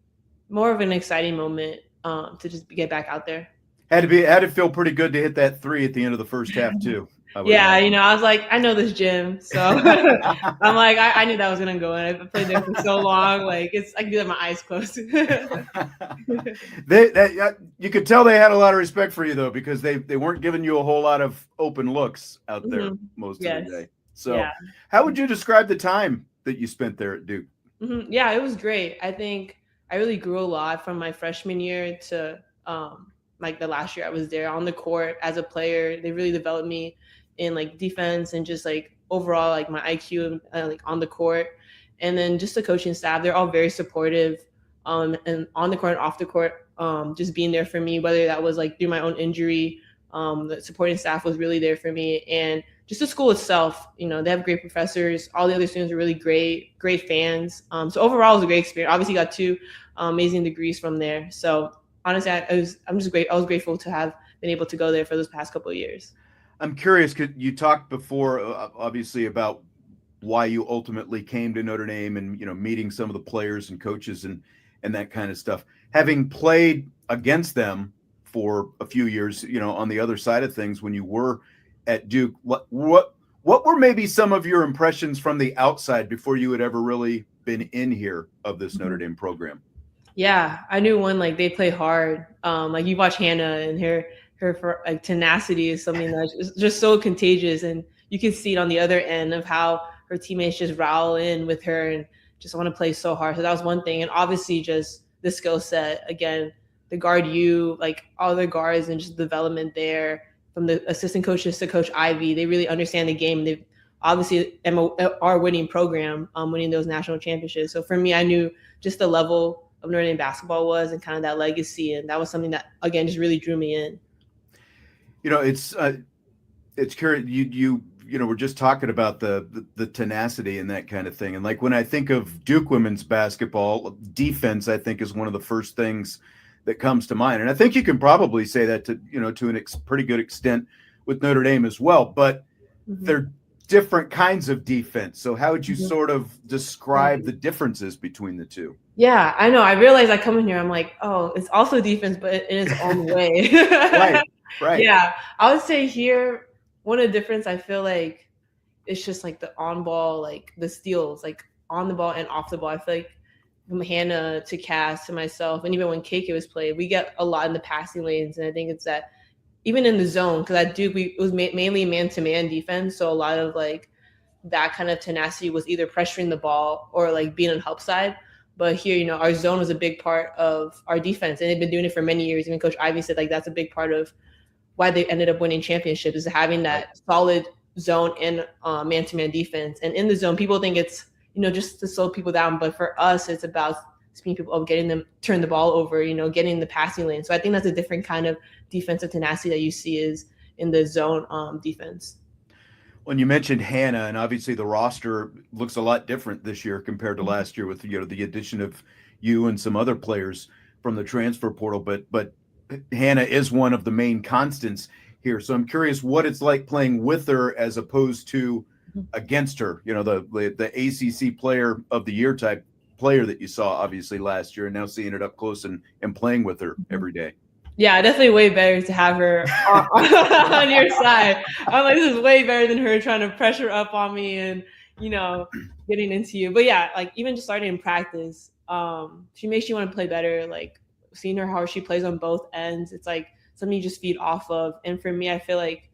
more of an exciting moment to just get back out there.
Had to feel pretty good to hit that 3 at the end of the first half too.
Yeah, I was like, I know this gym, so I'm like, I knew that was gonna go in. I've played there for so long, like I can do that with my eyes closed.
You could tell they had a lot of respect for you though, because they weren't giving you a whole lot of open looks out there most of the day. So, how would you describe the time that you spent there at Duke?
Yeah, it was great. I think I really grew a lot from my freshman year to like the last year I was there on the court as a player. They really developed me in like defense and just like overall like my IQ like on the court. And then just the coaching staff, they're all very supportive and on the court and off the court, just being there for me, whether that was like through my own injury. The supporting staff was really there for me, and just the school itself, they have great professors. All the other students are really great fans. So overall it was a great experience. Obviously got 2 amazing degrees from there. So honestly, I was grateful to have been able to go there for those past couple of years.
I'm curious, you talked before, obviously, about why you ultimately came to Notre Dame and, meeting some of the players and coaches and that kind of stuff. Having played against them for a few years, on the other side of things when you were at Duke, what were maybe some of your impressions from the outside before you had ever really been in here of this Notre Dame program?
Yeah, I knew like they play hard. Like you watch Hannah and her like tenacity is something that's just so contagious, and you can see it on the other end of how her teammates just rally in with her and just want to play so hard. So that was one thing, and obviously just the skill set again, the guard like all the guards and just development there from the assistant coaches to Coach Ivy. They really understand the game. They obviously are winning program, winning those national championships. So for me, I knew just the level of Notre Dame basketball was and kind of that legacy, and that was something that again just really drew me in.
It's curious. We're just talking about the tenacity and that kind of thing. And like when I think of Duke women's basketball, defense, I think is one of the first things that comes to mind. And I think you can probably say that to a pretty good extent with Notre Dame as well. But they're different kinds of defense. So how would you sort of describe the differences between the two?
Yeah, I know. I realized I come in here, I'm like, oh, it's also defense, but in its own way.
Right.
Yeah, I would say here, one of the difference, I feel like it's just like the on ball, like the steals, like on the ball and off the ball. I feel like from Hannah to Cass to myself, and even when KK was played, we get a lot in the passing lanes. And I think it's that even in the zone, because at Duke, it was mainly man-to-man defense. So a lot of like that kind of tenacity was either pressuring the ball or like being on help side. But here, our zone was a big part of our defense, and they've been doing it for many years. Even Coach Ivy said like that's a big part of why they ended up winning championships, is having that solid zone and man-to-man defense. And in the zone, people think it's just to slow people down, but for us, it's about speeding people up, getting them turn the ball over, getting the passing lane. So I think that's a different kind of defensive tenacity that you see is in the zone defense.
When you mentioned Hannah, and obviously the roster looks a lot different this year compared to last year with the addition of you and some other players from the transfer portal, but Hannah is one of the main constants here. So I'm curious what it's like playing with her as opposed to against her, the ACC player of the year type player that you saw obviously last year, and now seeing it up close and playing with her every day.
Yeah, definitely way better to have her on your side. I'm like, this is way better than her trying to pressure up on me and, getting into you. But yeah, like even just starting in practice, she makes you want to play better. Like seeing her, how she plays on both ends, it's like something you just feed off of. And for me, I feel like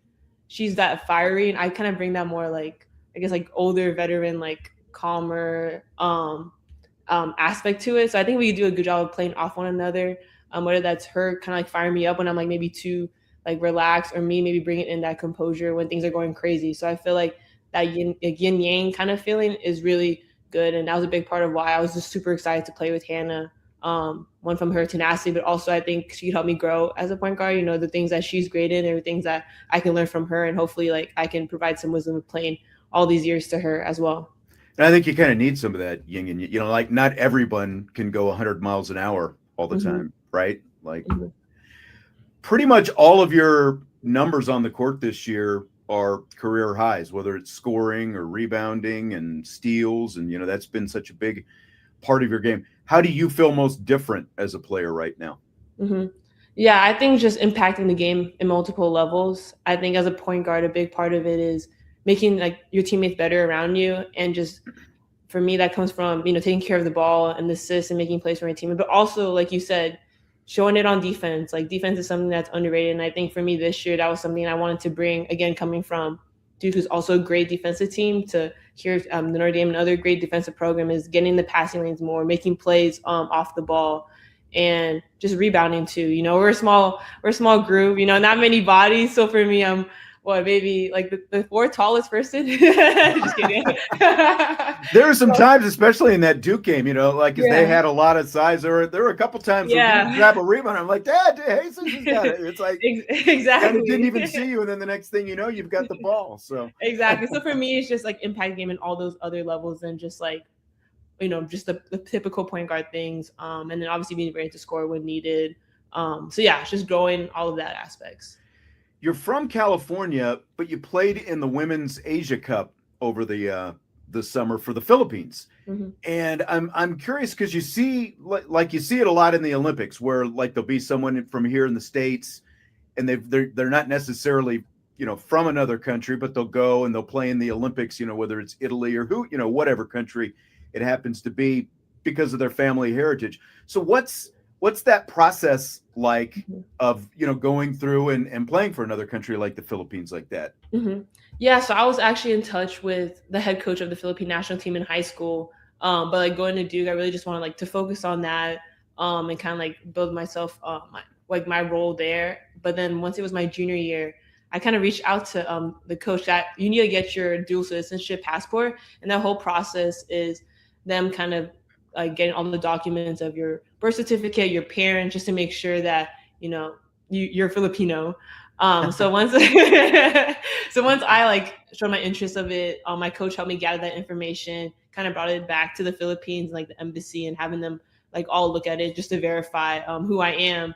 she's that fiery, and I kind of bring that more like, I guess like older veteran, like calmer aspect to it. So I think we do a good job of playing off one another. Whether that's her kind of like firing me up when I'm like maybe too like relaxed, or me maybe bringing in that composure when things are going crazy. So I feel like that yin yang kind of feeling is really good. And that was a big part of why I was just super excited to play with Hannah. One from her tenacity, but also I think she could help me grow as a point guard, the things that she's great in, and things that I can learn from her. And hopefully like I can provide some wisdom of playing all these years to her as well.
And I think you kind of need some of that yin and like not everyone can go 100 miles an hour all the time. Right? Like pretty much all of your numbers on the court this year are career highs, whether it's scoring or rebounding and steals. And, that's been such a big part of your game. How do you feel most different as a player right now?
Yeah, I think just impacting the game in multiple levels. I think as a point guard, a big part of it is making like your teammates better around you. And just for me, that comes from, taking care of the ball and the assists and making plays for my team. But also, like you said, showing it on defense. Like defense is something that's underrated. And I think for me this year, that was something I wanted to bring, again, coming from Duke, who's also a great defensive team, to here, the Notre Dame, another great defensive program, is getting the passing lanes more, making plays off the ball, and just rebounding too. We're a small group, not many bodies. So for me, I'm maybe like the fourth tallest person. Just kidding.
There were some times, especially in that Duke game, they had a lot of size. There were a couple times where you grab a rebound. I'm like, deJesus has got it. It's like
exactly.
I didn't even see you, and then the next thing you know, you've got the ball. So
exactly. So for me, it's just like impact game and all those other levels, and just like just the typical point guard things. And then obviously being ready to score when needed. So yeah, it's just growing all of that aspects.
You're from California, but you played in the Women's Asia Cup over the summer for the Philippines. And I'm curious because you see it a lot in the Olympics, where like there'll be someone from here in the States, and they're not necessarily from another country, but they'll go and they'll play in the Olympics, whether it's Italy or whatever country it happens to be, because of their family heritage. So what's what's that process like of, going through and playing for another country like the Philippines like that?
Yeah, so I was actually in touch with the head coach of the Philippine national team in high school. But like going to Duke, I really just wanted to focus on that and kind of like build myself my role there. But then once it was my junior year, I kind of reached out to the coach that you need to get your dual citizenship passport, and that whole process is them kind of like getting all the documents of your birth certificate, your parents, just to make sure that you're Filipino. So once so once I like showed my interest of it, my coach helped me gather that information, kind of brought it back to the Philippines, like the embassy, and having them like all look at it just to verify who I am.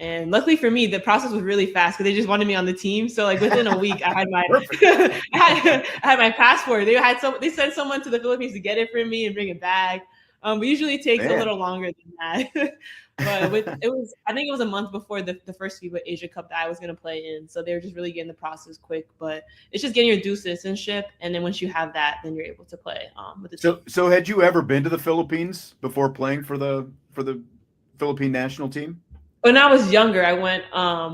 And luckily for me, the process was really fast because they just wanted me on the team. So like within a week, I had my I had my passport. They sent someone to the Philippines to get it for me and bring it back. But usually it takes a little longer than that. But I think it was a month before the first FIBA Asia Cup that I was going to play in. So they were just really getting the process quick. But it's just getting your dual citizenship, and then once you have that, then you're able to play with the team.
So had you ever been to the Philippines before playing for the Philippine national team?
When I was younger, I went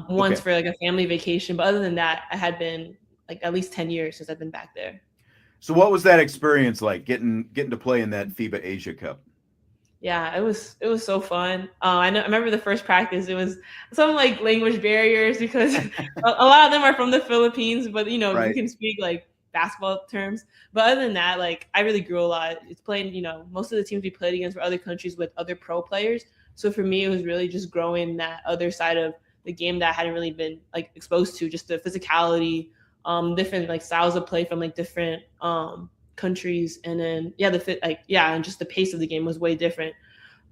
once for like a family vacation. But other than that, I had been like at least 10 years since I've been back there.
So what was that experience like getting to play in that FIBA Asia Cup?
Yeah, it was so fun. I remember the first practice. It was some like language barriers because a lot of them are from the Philippines, but we can speak like basketball terms. But other than that, like I really grew a lot. It's playing, most of the teams we played against were other countries with other pro players. So for me, it was really just growing that other side of the game that I hadn't really been like exposed to, just the physicality, different like styles of play from like different countries, and then and just the pace of the game was way different.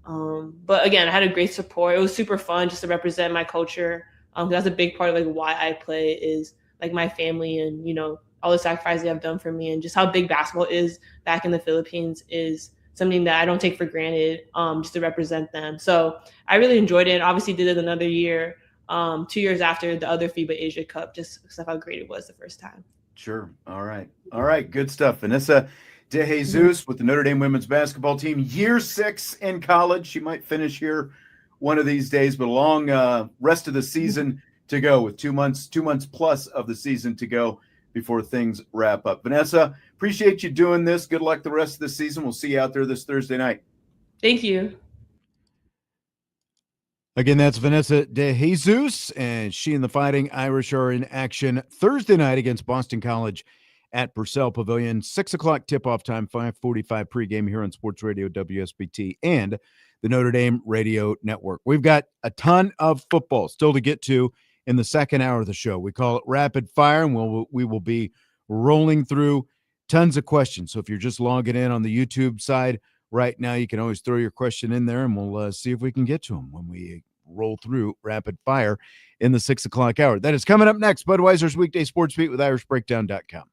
But again, I had a great support. It was super fun just to represent my culture. That's a big part of like why I play is like my family and all the sacrifices they have done for me, and just how big basketball is back in the Philippines is something that I don't take for granted, just to represent them. So I really enjoyed it. Obviously did it another year, 2 years after the other FIBA Asia Cup, just because of how great it was the first time.
Sure. All right. Good stuff. Vanessa deJesus with the Notre Dame women's basketball team, year 6 in college. She might finish here one of these days, but a long rest of the season to go, with 2 months plus of the season to go before things wrap up. Vanessa, appreciate you doing this. Good luck the rest of the season. We'll see you out there this Thursday night.
Thank you.
Again, that's Vanessa deJesus, and she and the Fighting Irish are in action Thursday night against Boston College at Purcell Pavilion. 6 o'clock tip-off time, 5:45 pregame here on Sports Radio WSBT and the Notre Dame Radio Network. We've got a ton of football still to get to in the second hour of the show. We call it Rapid Fire, and we will be rolling through tons of questions. So if you're just logging in on the YouTube side right now, you can always throw your question in there, and we'll see if we can get to them when we roll through Rapid Fire in the 6 o'clock hour. That is coming up next. Budweiser's Weekday Sports Beat with IrishBreakdown.com.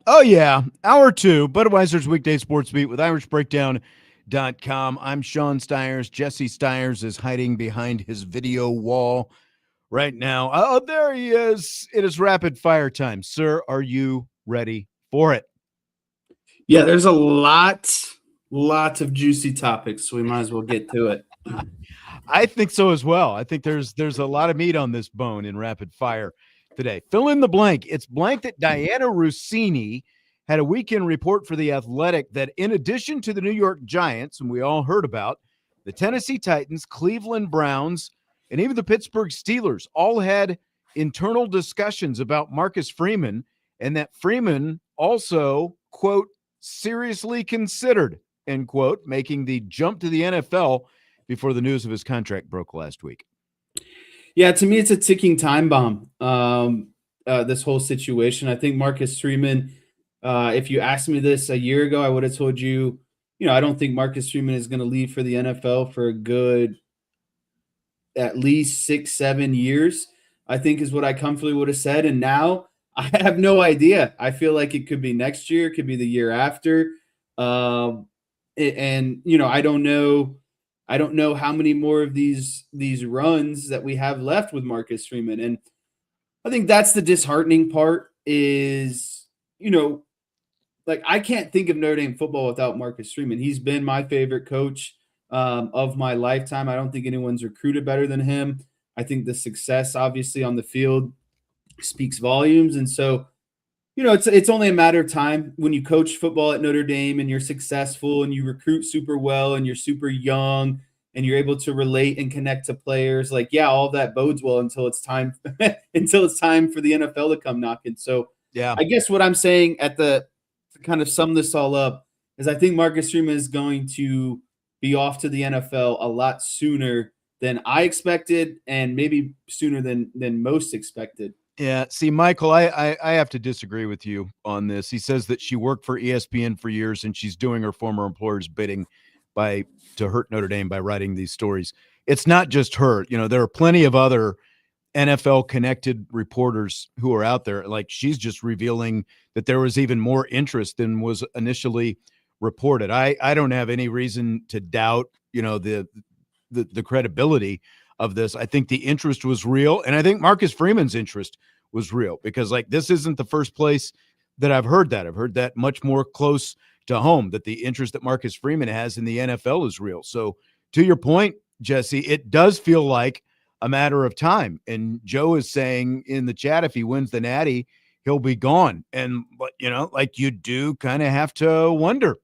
Oh, yeah. Hour 2, Budweiser's Weekday Sports Beat with IrishBreakdown.com. I'm Sean Stiers. Jesse Stiers is hiding behind his video wall right now. Oh, there he is. It is rapid fire time. Sir, are you ready for it?
Yeah, there's a lots of juicy topics, so we might as well get to it.
I think so as well. I think there's a lot of meat on this bone in rapid fire today. Fill in the blank. It's blank that Diana Rossini had a weekend report for The Athletic that in addition to the New York Giants, and we all heard about, the Tennessee Titans, Cleveland Browns, and even the Pittsburgh Steelers all had internal discussions about Marcus Freeman, and that Freeman also, quote, seriously considered, end quote, making the jump to the NFL before the news of his contract broke last week.
Yeah, to me, it's a ticking time bomb, this whole situation. I think Marcus Freeman, if you asked me this a year ago, I would have told you, I don't think Marcus Freeman is going to leave for the NFL for a good at least 6-7 years, I think is what I comfortably would have said. And now I have no idea. I feel like it could be next year. It could be the year after. I don't know. I don't know how many more of these runs that we have left with Marcus Freeman. And I think that's the disheartening part is, I can't think of Notre Dame football without Marcus Freeman. He's been my favorite coach of my lifetime. I don't think anyone's recruited better than him. I think the success, obviously, on the field speaks volumes. And so, it's only a matter of time when you coach football at Notre Dame and you're successful and you recruit super well and you're super young and you're able to relate and connect to players. Like, yeah, all that bodes well until it's time for the NFL to come knocking. So, yeah, I guess what I'm saying to kind of sum this all up is I think Marcus Freeman is going to be off to the NFL a lot sooner than I expected and maybe sooner than most expected.
Yeah. See, Michael, I have to disagree with you on this. He says that she worked for ESPN for years and she's doing her former employer's bidding to hurt Notre Dame by writing these stories. It's not just her. There are plenty of other NFL connected reporters who are out there. Like, she's just revealing that there was even more interest than was initially reported. I don't have any reason to doubt, the credibility of this. I think the interest was real, and I think Marcus Freeman's interest was real because, this isn't the first place that I've heard that. I've heard that much more close to home, that the interest that Marcus Freeman has in the NFL is real. So to your point, Jesse, it does feel like a matter of time. And Joe is saying in the chat, if he wins the Natty, he'll be gone. And, you do kind of have to wonder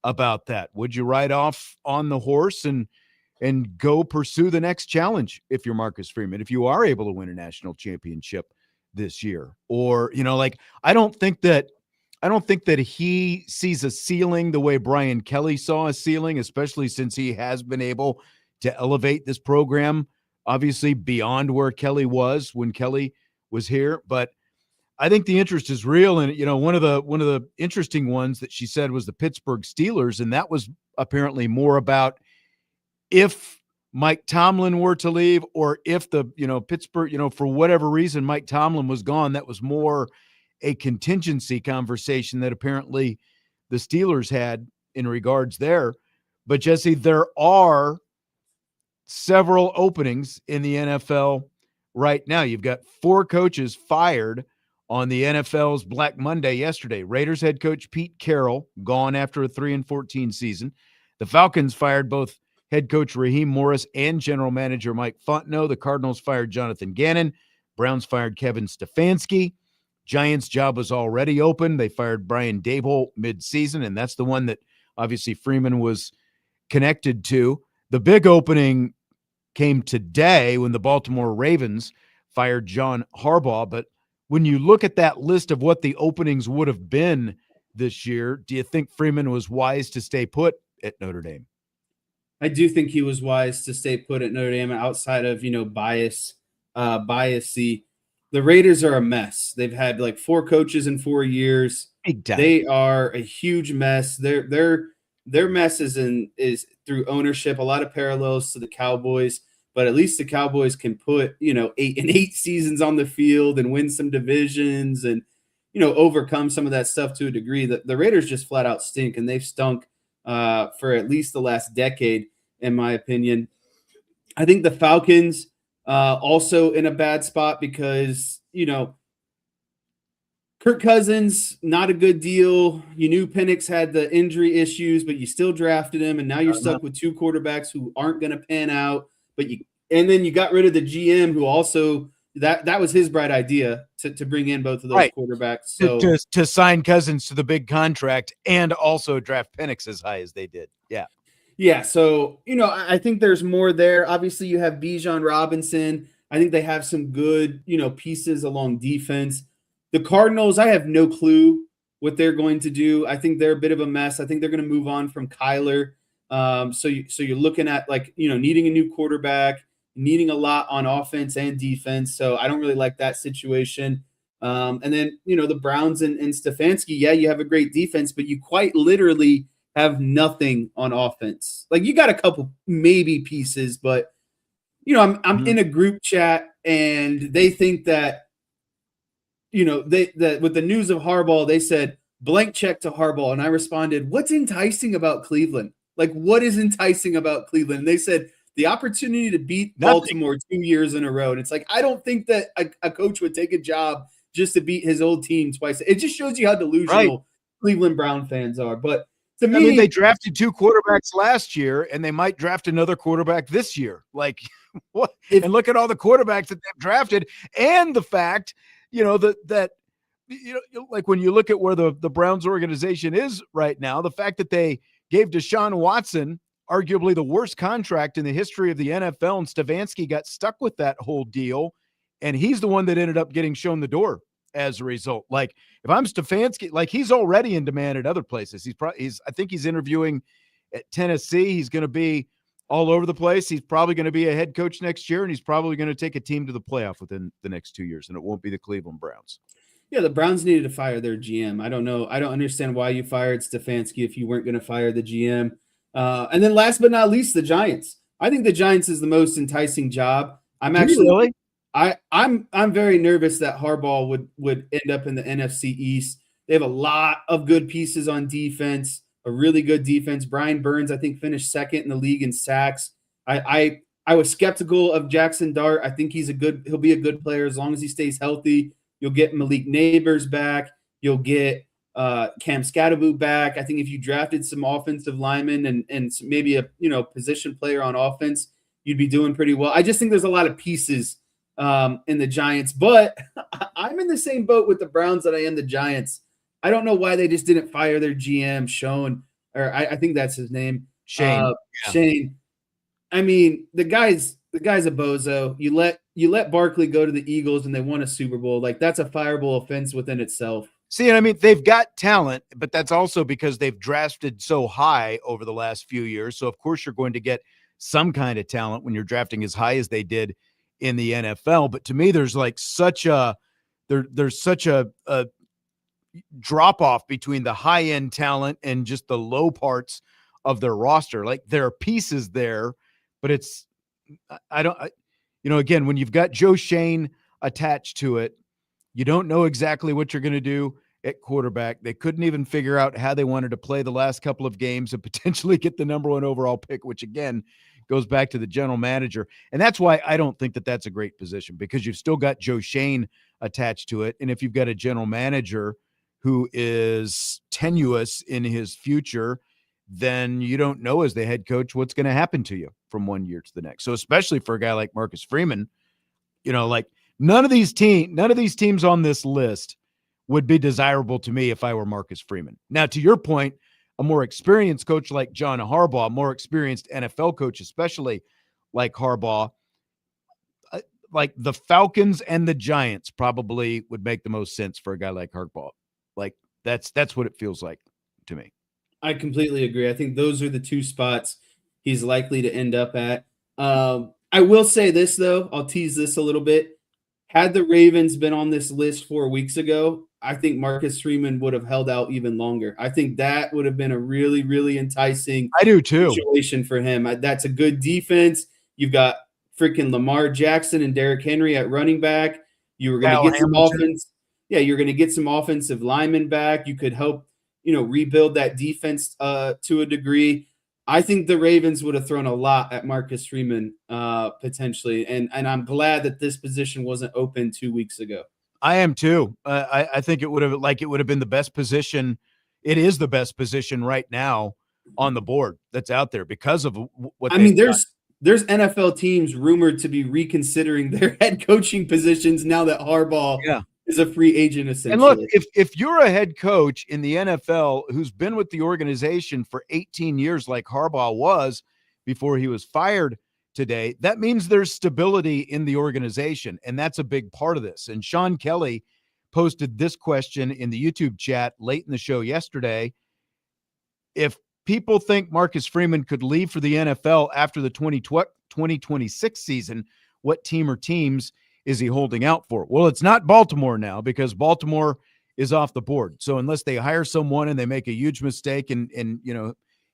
about that. Would you ride off on the horse and go pursue the next challenge if you're Marcus Freeman, if you are able to win a national championship this year? Or, I don't think that he sees a ceiling the way Brian Kelly saw a ceiling, especially since he has been able to elevate this program, obviously beyond where Kelly was when Kelly was here. But I think the interest is real. And, one of the interesting ones that she said was the Pittsburgh Steelers. And that was apparently more about if Mike Tomlin were to leave, or if the, Pittsburgh, for whatever reason, Mike Tomlin was gone. That was more a contingency conversation that apparently the Steelers had in regards there. But Jesse, there are several openings in the NFL right now. You've got 4 coaches fired on the NFL's Black Monday yesterday. Raiders head coach Pete Carroll gone after a 3-14 season. The Falcons fired both head coach Raheem Morris and general manager Mike Fontenot. The Cardinals fired Jonathan Gannon. Browns fired Kevin Stefanski. Giants' job was already open. They fired Brian Daboll mid-season, and that's the one that obviously Freeman was connected to. The big opening came today when the Baltimore Ravens fired John Harbaugh. But when you look at that list of what the openings would have been this year, do you think Freeman was wise to stay put at Notre Dame?
I do think he was wise to stay put at Notre Dame outside of, bias. The Raiders are a mess. They've had 4 coaches in 4 years. They are a huge mess. Their mess is through ownership. A lot of parallels to the Cowboys, but at least the Cowboys can put 8 seasons on the field and win some divisions. And overcome some of that stuff to a degree. The Raiders just flat out stink, and they've stunk for at least the last decade, in my opinion. I think the Falcons also in a bad spot because, Kirk Cousins, not a good deal. You knew Penix had the injury issues, but you still drafted him, and now you're stuck with two quarterbacks who aren't going to pan out. And then you got rid of the GM, who also that was his bright idea to bring in both of those quarterbacks. So
to sign Cousins to the big contract and also draft Penix as high as they did. Yeah.
Yeah. So, I think there's more there. Obviously, you have Bijan Robinson. I think they have some good, pieces along defense. The Cardinals, I have no clue what they're going to do. I think they're a bit of a mess. I think they're going to move on from Kyler. So you're looking at needing a new quarterback, needing a lot on offense and defense. So I don't really like that situation. And then, the Browns and Stefanski, yeah, you have a great defense, but you quite literally have nothing on offense. Like, you got a couple maybe pieces, but I'm in a group chat and they think that, that with the news of Harbaugh, they said blank check to Harbaugh. And I responded, what's enticing about Cleveland? Like, what is enticing about Cleveland? And they said the opportunity to beat Baltimore 2 years in a row. And it's like, I don't think that a coach would take a job just to beat his old team twice. It just shows you how delusional Cleveland Brown fans are. But to me,
they drafted two quarterbacks last year, and they might draft another quarterback this year. Like, what? And look at all the quarterbacks that they've drafted, and the fact, that like when you look at where the Browns organization is right now, the fact that they gave Deshaun Watson arguably the worst contract in the history of the NFL, and Stefanski got stuck with that whole deal, and he's the one that ended up getting shown the door as a result. Like, if I'm Stefanski, like, he's already in demand at other places. I think he's interviewing at Tennessee. He's going to be all over the place. He's probably going to be a head coach next year, and he's probably going to take a team to the playoff within the next 2 years, and it won't be the Cleveland Browns.
Yeah, the Browns needed to fire their GM. I don't know. I don't understand why you fired Stefanski if you weren't going to fire the GM. And then last but not least, the Giants. I think the Giants is the most enticing job. I'm very nervous that Harbaugh would end up in the NFC East. They have a lot of good pieces on defense, a really good defense. Brian Burns, I think, finished second in the league in sacks. I was skeptical of Jackson Dart. I think he'll be a good player as long as he stays healthy. You'll get Malik Neighbors back. You'll get Cam Scatterboot back. I think if you drafted some offensive linemen and maybe a position player on offense, you'd be doing pretty well. I just think there's a lot of pieces in the Giants, but I'm in the same boat with the Browns that I am the Giants. I don't know why they just didn't fire their GM, I think that's his name.
Shane.
Shane. I mean, the guy's a bozo. You let Barkley go to the Eagles and they won a Super Bowl. Like, that's a fireable offense within itself.
See, and I mean, they've got talent, but that's also because they've drafted so high over the last few years. So, of course, you're going to get some kind of talent when you're drafting as high as they did in the NFL. But to me, there's like there's such a drop off between the high end talent and just the low parts of their roster. Like, there are pieces there, but again, when you've got Joe Shane attached to it, you don't know exactly what you're going to do at quarterback. They couldn't even figure out how they wanted to play the last couple of games and potentially get the number one overall pick, which again goes back to the general manager. And that's why I don't think that that's a great position, because you've still got Joe Shane attached to it. And if you've got a general manager who is tenuous in his future, then you don't know as the head coach what's going to happen to you from one year to the next. So especially for a guy like Marcus Freeman, like, none of these teams on this list would be desirable to me if I were Marcus Freeman. Now, to your point, a more experienced coach like John Harbaugh, a more experienced NFL coach, especially like Harbaugh, like the Falcons and the Giants probably would make the most sense for a guy like Harbaugh. Like, that's what it feels like to me.
I completely agree. I think those are the two spots he's likely to end up at. I will say this, though. I'll tease this a little bit. Had the Ravens been on this list 4 weeks ago, I think Marcus Freeman would have held out even longer. I think that would have been a really, really enticing situation for him. That's a good defense. You've got freaking Lamar Jackson and Derrick Henry at running back. You were going to get some offense. yeah, you're going to get some offensive linemen back. You could help, rebuild that defense to a degree. I think the Ravens would have thrown a lot at Marcus Freeman potentially, and I'm glad that this position wasn't open 2 weeks ago.
I am too. I think it would have been the best position. It is the best position right now on the board that's out there because of what
there's NFL teams rumored to be reconsidering their head coaching positions now that Harbaugh is a free agent, essentially.
And look, if you're a head coach in the NFL who's been with the organization for 18 years like Harbaugh was before he was fired today, that means there's stability in the organization, and that's a big part of this. And Sean Kelly posted this question in the YouTube chat late in the show yesterday. If people think Marcus Freeman could leave for the NFL after the 2026 season, what team or teams is he holding out for? Well, it's not Baltimore now because Baltimore is off the board. So unless they hire someone and they make a huge mistake and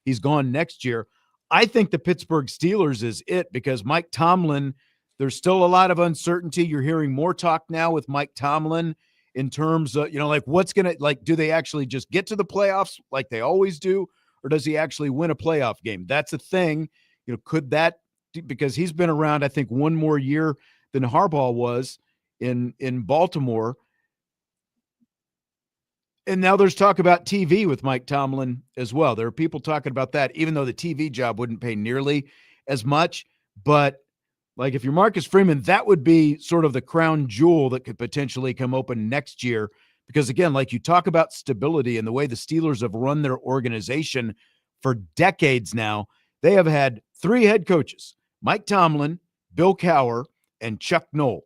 he's gone next year, I think the Pittsburgh Steelers is it because Mike Tomlin, there's still a lot of uncertainty. You're hearing more talk now with Mike Tomlin in terms of, what's going to, do they actually just get to the playoffs like they always do? Or does he actually win a playoff game? That's a thing. Could that, because he's been around, I think, one more year than Harbaugh was in Baltimore. And now there's talk about TV with Mike Tomlin as well. There are people talking about that, even though the TV job wouldn't pay nearly as much. But if you're Marcus Freeman, that would be sort of the crown jewel that could potentially come open next year. Because again, you talk about stability and the way the Steelers have run their organization for decades now, they have had 3 head coaches, Mike Tomlin, Bill Cowher, and Chuck Noll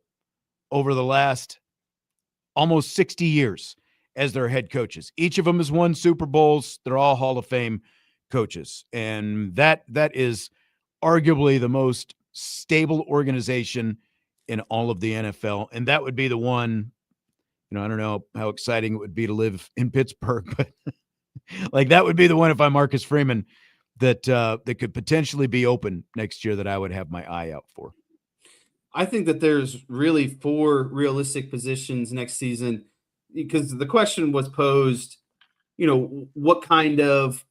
over the last almost 60 years as their head coaches. Each of them has won Super Bowls. They're all Hall of Fame coaches. And that is arguably the most stable organization in all of the NFL. And that would be the one, I don't know how exciting it would be to live in Pittsburgh, but that would be the one if I'm Marcus Freeman that could potentially be open next year that I would have my eye out for.
I think that there's really 4 realistic positions next season because the question was posed, what kind of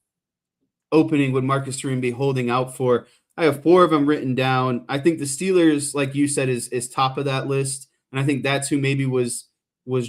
opening would Marcus Freeman be holding out for? I have 4 of them written down. I think the Steelers, like you said, is top of that list. And I think that's who maybe was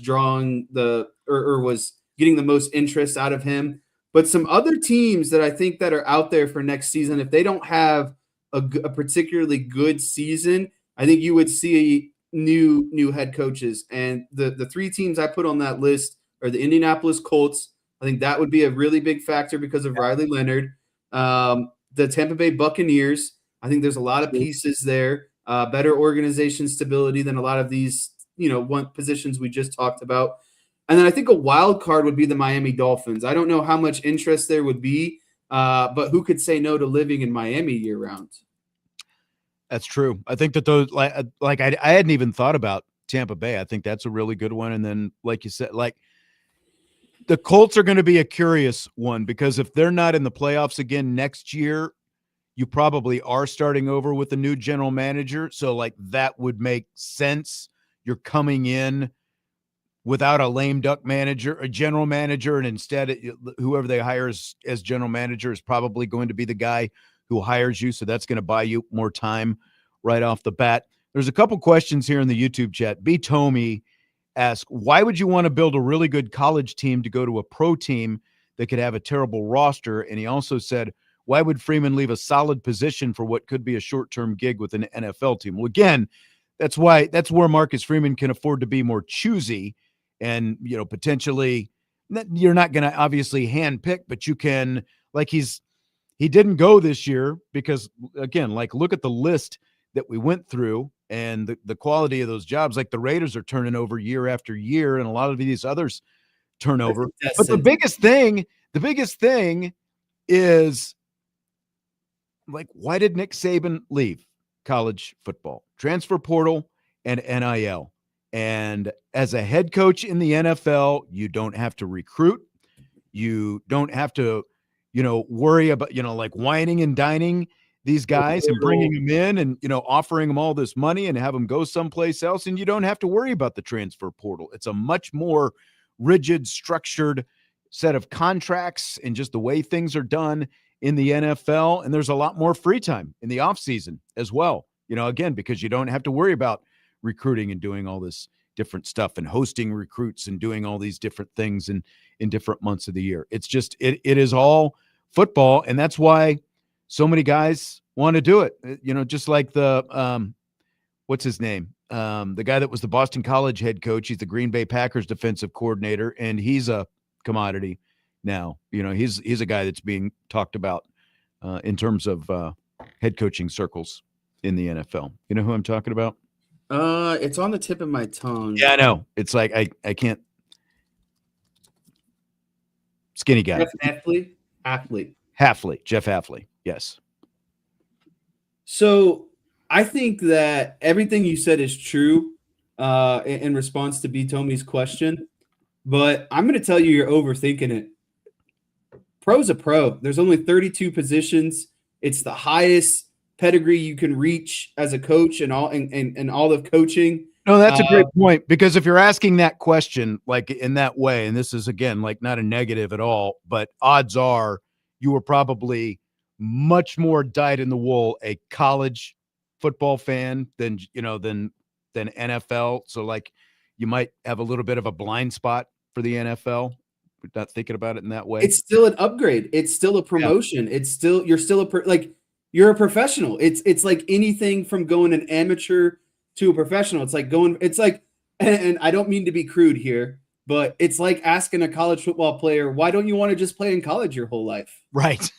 drawing or was getting the most interest out of him. But some other teams that I think that are out there for next season, if they don't have a particularly good season, I think you would see new head coaches. And the 3 teams I put on that list are the Indianapolis Colts. I think that would be a really big factor because of Riley Leonard. The Tampa Bay Buccaneers. I think there's a lot of pieces there. Better organization stability than a lot of these, one positions we just talked about. And then I think a wild card would be the Miami Dolphins. I don't know how much interest there would be, but who could say no to living in Miami year round?
That's true. I think that those, I hadn't even thought about Tampa Bay. I think that's a really good one. And then, like you said, the Colts are going to be a curious one because if they're not in the playoffs again next year, you probably are starting over with a new general manager. So that would make sense. You're coming in without a lame duck manager, a general manager, and instead whoever they hire as general manager is probably going to be the guy who hires you. So that's going to buy you more time right off the bat. There's a couple questions here in the YouTube chat. B. Tomey asked, why would you want to build a really good college team to go to a pro team that could have a terrible roster? And he also said, why would Freeman leave a solid position for what could be a short-term gig with an NFL team? Well, again, that's where Marcus Freeman can afford to be more choosy and, potentially you're not going to obviously handpick, but you can, he didn't go this year because, again, look at the list that we went through and the quality of those jobs. The Raiders are turning over year after year, and a lot of these others turn over. But the biggest thing is, why did Nick Saban leave college football? Transfer portal and NIL. And as a head coach in the NFL, you don't have to recruit. You don't have to, worry about, whining and dining these guys and bringing them in and, offering them all this money and have them go someplace else. And you don't have to worry about the transfer portal. It's a much more rigid, structured set of contracts and just the way things are done in the NFL. And there's a lot more free time in the offseason as well, again, because you don't have to worry about recruiting and doing all this different stuff and hosting recruits and doing all these different things in different months of the year. It's just, it is all football. And that's why so many guys want to do it. Just like the, what's his name? The guy that was the Boston College head coach. He's the Green Bay Packers defensive coordinator, and he's a commodity now. He's a guy that's being talked about in terms of head coaching circles in the NFL. You know who I'm talking about?
It's on the tip of my tongue.
Yeah, I know. It's like I can't. Skinny guy.
Jeff
Hafley. Jeff Hafley. Yes.
So I think that everything you said is true in response to B. Tomi's question, but I'm going to tell you you're overthinking it. Pro's a pro. There's only 32 positions. It's the highest pedigree you can reach as a coach and all of coaching.
No, that's a great point, because if you're asking that question like in that way, and this is again like not a negative at all, but odds are you were probably much more dyed in the wool a college football fan than NFL. So like you might have a little bit of a blind spot for the NFL. We're not thinking about it in that way.
It's still an upgrade. It's still a promotion. Yeah. It's still you're still you're a professional. It's like anything from going an amateur to a professional. It's like and I don't mean to be crude here, but it's like asking a college football player, why don't you want to just play in college your whole life?
Right.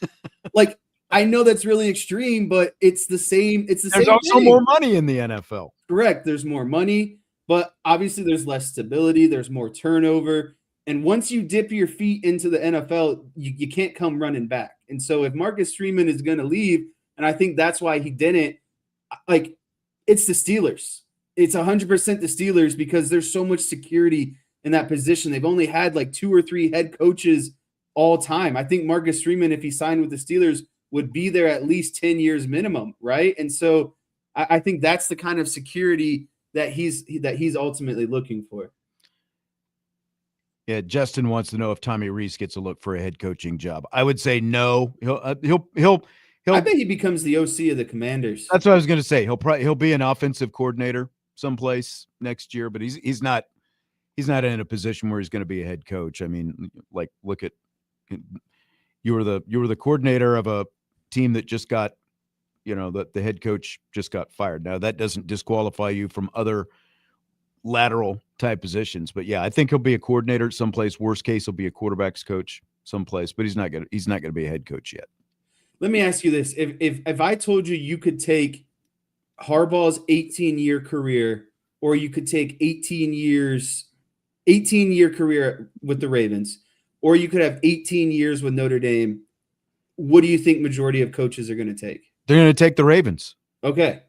Like, I know that's really extreme, but it's the same.
There's also more money in the NFL.
Correct. There's more money, but obviously there's less stability. There's more turnover. And once you dip your feet into the NFL, you can't come running back. And so if Marcus Freeman is going to leave, and I think that's why he didn't, it's the Steelers. It's 100% the Steelers, because there's so much security in that position. They've only had like 2 or 3 head coaches all time. I think Marcus Freeman, if he signed with the Steelers, would be there at least 10 years minimum, right? And so I think that's the kind of security that he's ultimately looking for.
Yeah, Justin wants to know if Tommy Rees gets a look for a head coaching job. I would say no. He'll.
I bet he becomes the OC of the Commanders.
That's what I was going to say. He'll be an offensive coordinator someplace next year, but he's not in a position where he's going to be a head coach. I mean, like, look at you were the coordinator of a team that just got, the head coach just got fired. Now that doesn't disqualify you from other lateral type positions, but yeah, I think he'll be a coordinator at someplace. Worst case, he'll be a quarterback's coach someplace, but he's not gonna be a head coach yet.
Let me ask you this: if I told you could take Harbaugh's 18-year career, or you could take 18-year career with the Ravens, or you could have 18 years with Notre Dame, what do you think majority of coaches are going to take?
They're going to take the Ravens.
Okay.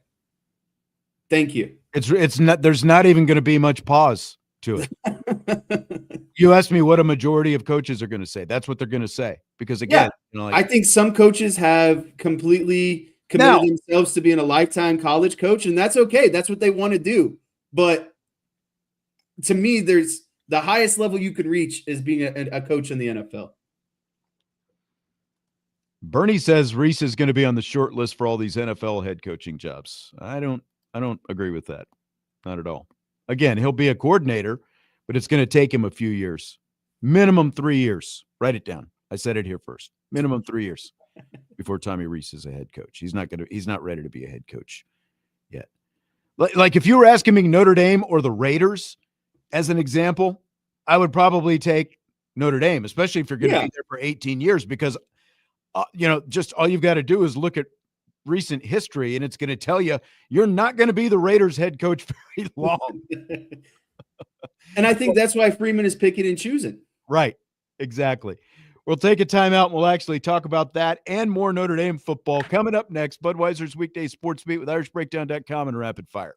Thank you.
It's not. There's not even going to be much pause to it. You asked me what a majority of coaches are going to say. That's what they're going to say, because again,
I think some coaches have completely committed themselves to being a lifetime college coach, and that's okay. That's what they want to do. But to me, there's the highest level you can reach is being a coach in the NFL.
Bernie says Reese is going to be on the short list for all these NFL head coaching jobs. I don't agree with that. Not at all. Again, he'll be a coordinator, but it's going to take him a few years. Minimum 3 years. Write it down. I said it here first. Minimum 3 years before Tommy Rees is a head coach. He's not ready to be a head coach yet. Like if you were asking me Notre Dame or the Raiders as an example, I would probably take Notre Dame, especially if you're going to be there for 18 years, because just all you've got to do is look at recent history, and it's going to tell you you're not going to be the Raiders head coach very long.
And I think that's why Freeman is picking and choosing.
Right. Exactly. We'll take a timeout, and we'll actually talk about that and more Notre Dame football coming up next. Budweiser's Weekday Sports Beat with IrishBreakdown.com and Rapid Fire.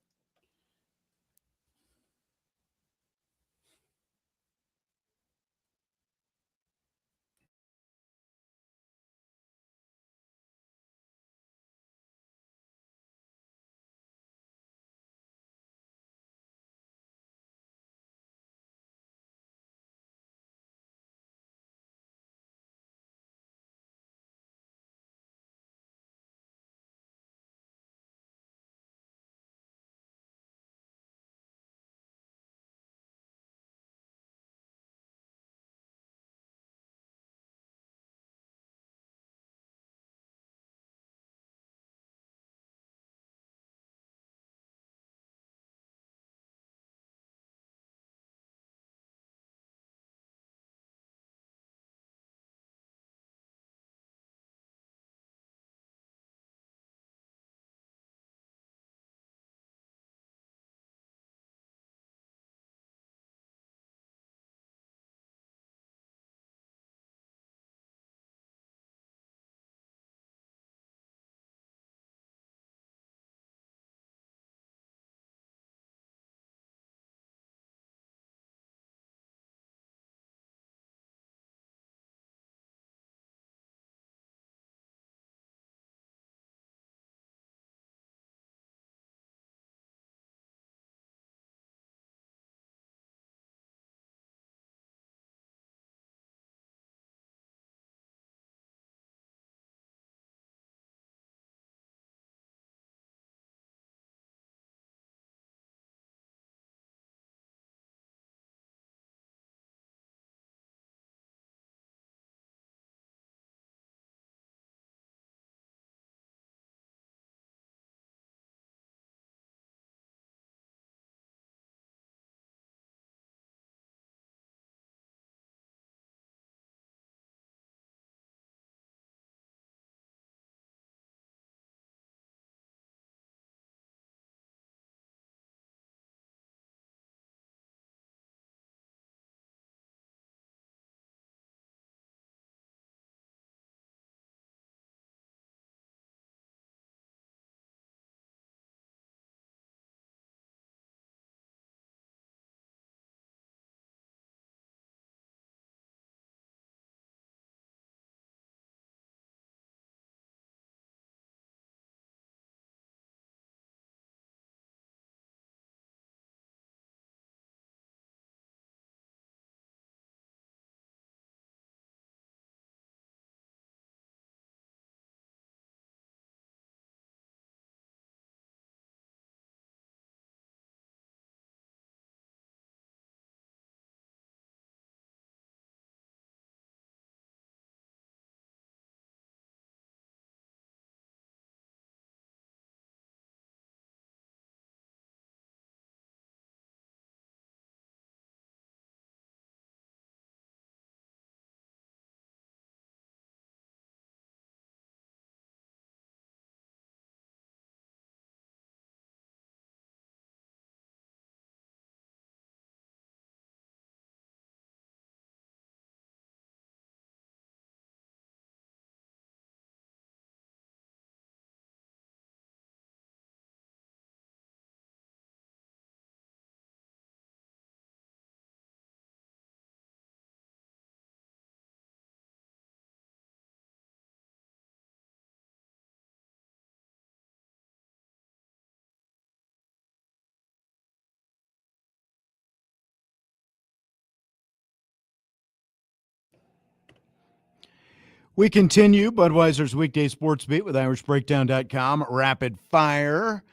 We continue Budweiser's Weekday Sportsbeat with IrishBreakdown.com. Rapid fire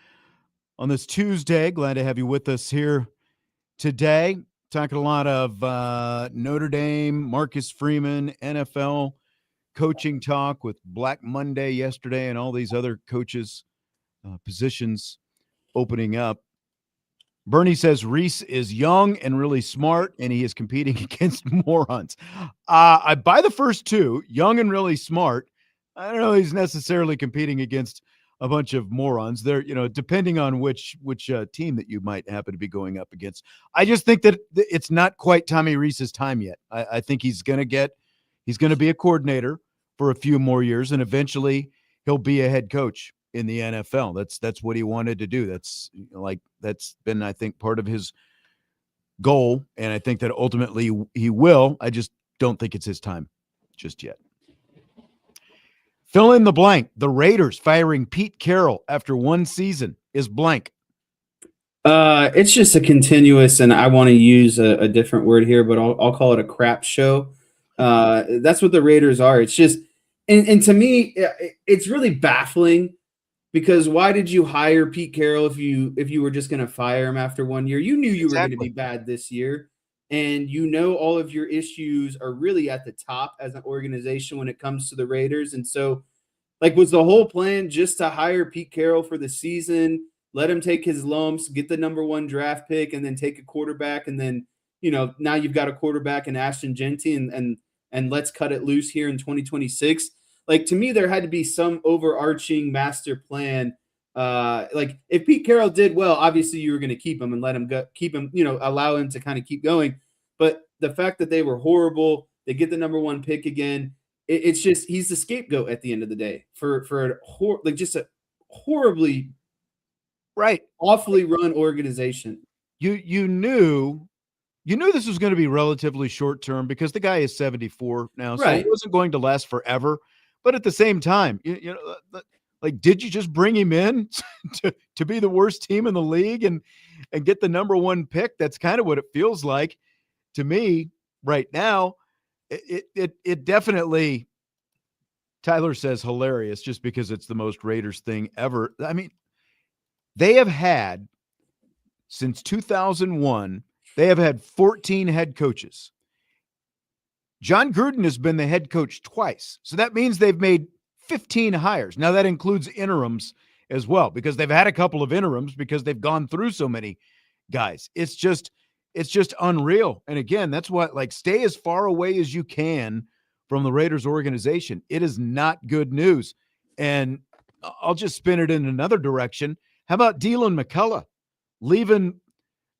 on this Tuesday. Glad to have you with us here today. Talking a lot of Notre Dame, Marcus Freeman, NFL coaching talk with Black Monday yesterday and all these other coaches' positions opening up. Bernie says Reese is young and really smart, and he is competing against morons. I buy the first two, young and really smart. I don't know he's necessarily competing against a bunch of morons. They're, depending on which team that you might happen to be going up against. I just think that it's not quite Tommy Reese's time yet. I think he's going to be a coordinator for a few more years, and eventually he'll be a head coach in the NFL. That's what he wanted to do. That's been, I think, part of his goal. And I think that ultimately he will. I just don't think it's his time just yet. Fill in the blank. The Raiders firing Pete Carroll after one season is blank.
It's just a continuous, and I want to use a different word here, but I'll call it a crap show. That's what the Raiders are. It's just, and to me, it's really baffling. Because why did you hire Pete Carroll if you were just going to fire him after 1 year? You knew you were going to be bad this year, and all of your issues are really at the top as an organization when it comes to the Raiders. And so, was the whole plan just to hire Pete Carroll for the season, let him take his lumps, get the number 1 draft pick, and then take a quarterback, and then now you've got a quarterback in Ashton Genty, and let's cut it loose here in 2026. To me, there had to be some overarching master plan. If Pete Carroll did well, obviously you were going to keep him and let him go, keep him, allow him to kind of keep going. But the fact that they were horrible, they get the number 1 pick again. It's just, he's the scapegoat at the end of the day for just a horribly, awfully run organization.
You knew this was going to be relatively short term because the guy is 74 now, so it wasn't going to last forever. But at the same time, did you just bring him in to be the worst team in the league and get the number 1 pick? That's kind of what it feels like to me right now. It definitely, Tyler says, hilarious just because it's the most Raiders thing ever. I mean, they have had, since 2001, they have had 14 head coaches. John Gruden has been the head coach twice. So that means they've made 15 hires. Now that includes interims as well, because they've had a couple of interims because they've gone through so many guys. It's just unreal. And again, that's what, stay as far away as you can from the Raiders organization. It is not good news. And I'll just spin it in another direction. How about Dylan McCullough leaving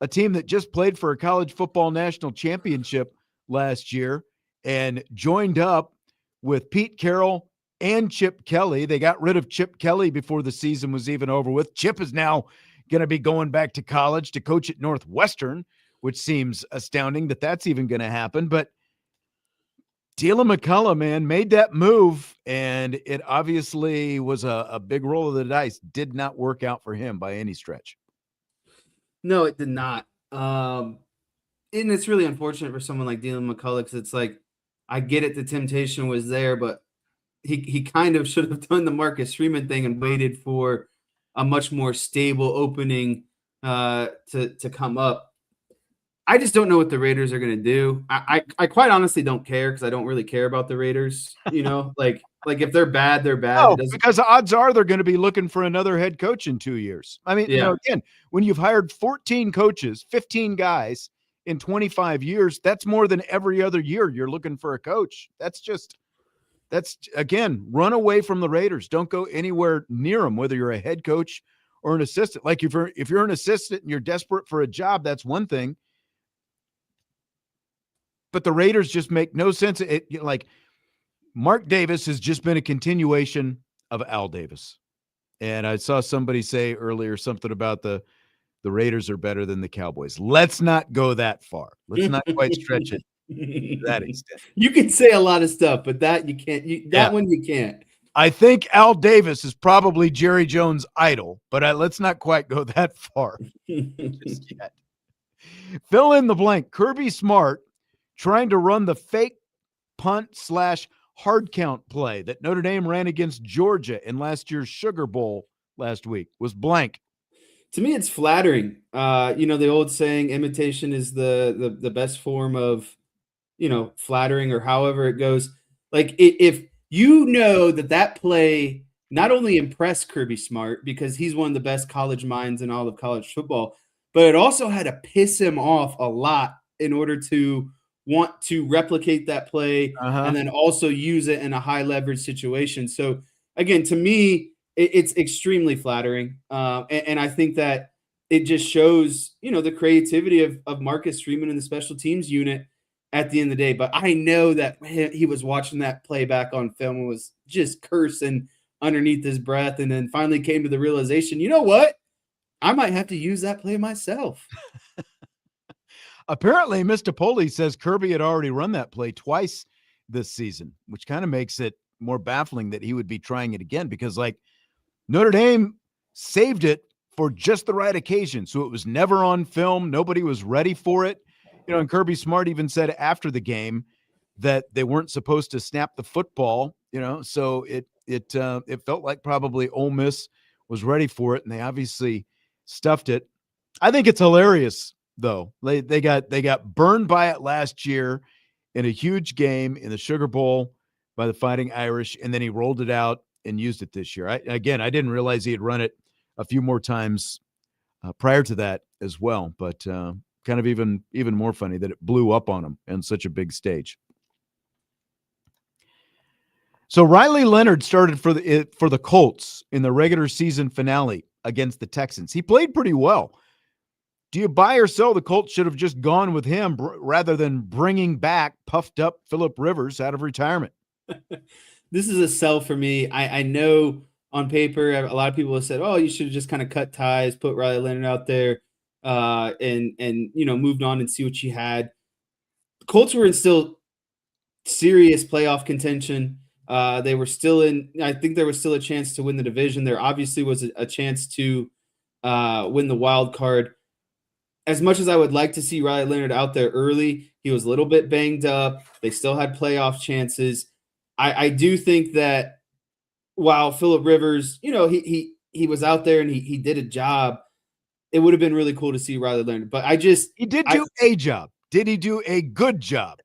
a team that just played for a college football national championship last year and joined up with Pete Carroll and Chip Kelly? They got rid of Chip Kelly before the season was even over with. Chip is now going to be going back to college to coach at Northwestern, which seems astounding that that's even going to happen. But Dylan McCullough, man, made that move, and it obviously was a big roll of the dice. Did not work out for him by any stretch.
No, it did not. And it's really unfortunate for someone like Dylan McCullough, because it's I get it, the temptation was there, but he kind of should have done the Marcus Freeman thing and waited for a much more stable opening to come up. I just don't know what the Raiders are going to do. I quite honestly don't care, because I don't really care about the Raiders. If they're bad, they're bad.
No, because odds are they're going to be looking for another head coach in 2 years. I mean, again, when you've hired 14 coaches, 15 guys in 25 years, that's more than every other year you're looking for a coach. That's again, run away from the Raiders. Don't go anywhere near them, whether you're a head coach or an assistant. If you're an assistant and you're desperate for a job, that's one thing. But the Raiders just make no sense. Mark Davis has just been a continuation of Al Davis. And I saw somebody say earlier something about the Raiders are better than the Cowboys. Let's not go that far. Let's not quite stretch it to that extent.
You can say a lot of stuff, but that you can't. That one you can't.
I think Al Davis is probably Jerry Jones' idol, but let's not quite go that far just yet. Fill in the blank. Kirby Smart trying to run the fake punt / hard count play that Notre Dame ran against Georgia in last year's Sugar Bowl last week was blank.
To me, it's flattering. The old saying, imitation is the best form of, flattering, or however it goes. Like, if you know that play not only impressed Kirby Smart because he's one of the best college minds in all of college football, but it also had to piss him off a lot in order to want to replicate that play and then also use it in a high leverage situation. So again, to me, it's extremely flattering. And I think that it just shows, the creativity of Marcus Freeman and the special teams unit at the end of the day. But I know that he was watching that play back on film and was just cursing underneath his breath, and then finally came to the realization, you know what? I might have to use that play myself.
Apparently, Mr. Poli says Kirby had already run that play twice this season, which kind of makes it more baffling that he would be trying it again, because Notre Dame saved it for just the right occasion. So it was never on film. Nobody was ready for it. And Kirby Smart even said after the game that they weren't supposed to snap the football, so it felt like probably Ole Miss was ready for it, and they obviously stuffed it. I think it's hilarious, though. They got burned by it last year in a huge game in the Sugar Bowl by the Fighting Irish, and then he rolled it out and used it this year. I didn't realize he had run it a few more times prior to that as well, but kind of even more funny that it blew up on him on such a big stage. So Riley Leonard started for the Colts in the regular season finale against the Texans. He played pretty well. Do you buy or sell the Colts should have just gone with him rather than bringing back puffed up Phillip Rivers out of retirement?
This is a sell for me. I know on paper a lot of people have said, oh, you should have just kind of cut ties, put Riley Leonard out there, and moved on and see what you had. The Colts were in still serious playoff contention. They were still I think there was still a chance to win the division. There obviously was a chance to win the wild card. As much as I would like to see Riley Leonard out there early, he was a little bit banged up. They still had playoff chances. I do think that while Phillip Rivers, he was out there and he did a job, it would have been really cool to see Riley Leonard. But he did do
a job. Did he do a good job?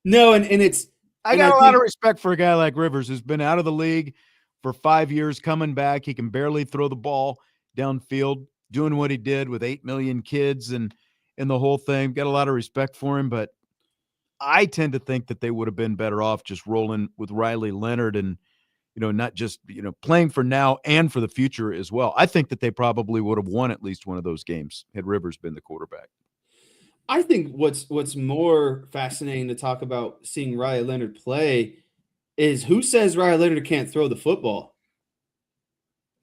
No, and it's
I got a lot of respect for a guy like Rivers who's been out of the league for 5 years, coming back. He can barely throw the ball downfield, doing what he did with 8 million kids and the whole thing. Got a lot of respect for him, but I tend to think that they would have been better off just rolling with Riley Leonard and, not just, playing for now and for the future as well. I think that they probably would have won at least one of those games had Rivers been the quarterback.
I think what's more fascinating to talk about seeing Riley Leonard play is who says Riley Leonard can't throw the football.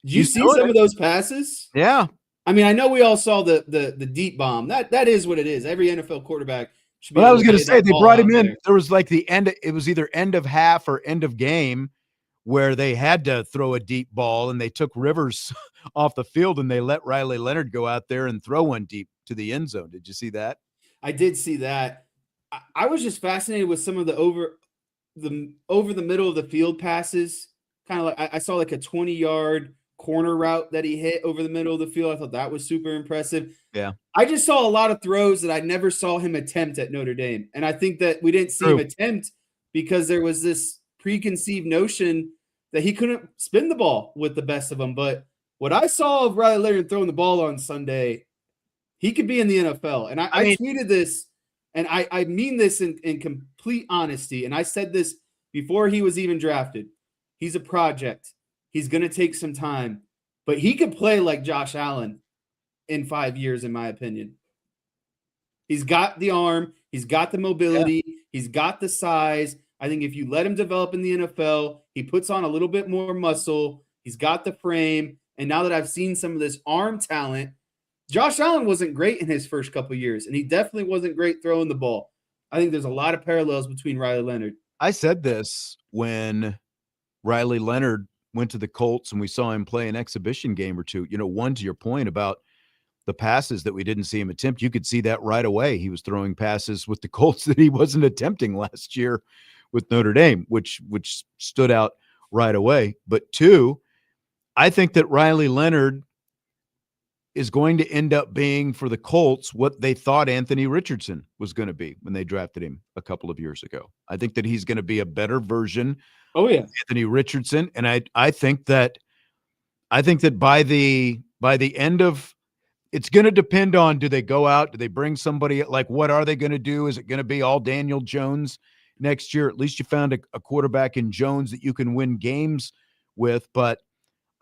Did you see some of those passes?
Yeah.
I mean, I know we all saw the deep bomb. That is what it is. Every NFL quarterback should be.
Well, I was going to say they brought him in. There was like it was either end of half or end of game where they had to throw a deep ball, and they took Rivers off the field and they let Riley Leonard go out there and throw one deep to the end zone. Did you see that?
I did see that. I was just fascinated with some of the over the middle of the field passes. Kind of like I saw like a 20-yard corner route that he hit over the middle of the field. I thought that was super impressive.
Yeah.
I just saw a lot of throws that I never saw him attempt at Notre Dame. And I think that we didn't see him attempt because there was this preconceived notion that he couldn't spin the ball with the best of them. But what I saw of Riley Leonard throwing the ball on Sunday, he could be in the NFL. And I tweeted this, and I mean this in complete honesty. And I said this before he was even drafted. He's a project. He's going to take some time. But he could play like Josh Allen in 5 years, in my opinion. He's got the arm. He's got the mobility. Yeah. He's got the size. I think if you let him develop in the NFL, he puts on a little bit more muscle. He's got the frame. And now that I've seen some of this arm talent, Josh Allen wasn't great in his first couple of years, and he definitely wasn't great throwing the ball. I think there's a lot of parallels between Riley Leonard.
I said this when Riley Leonard went to the Colts and we saw him play an exhibition game or two. One, to your point about the passes that we didn't see him attempt, you could see that right away. He was throwing passes with the Colts that he wasn't attempting last year with Notre Dame, which stood out right away. But two, I think that Riley Leonard is going to end up being for the Colts what they thought Anthony Richardson was going to be when they drafted him a couple of years ago. I think that he's going to be a better version
of
Anthony Richardson. And I think that by the end of, it's going to depend on, do they go out? Do they bring somebody? Like, what are they going to do? Is it going to be all Daniel Jones next year? At least you found a quarterback in Jones that you can win games with. But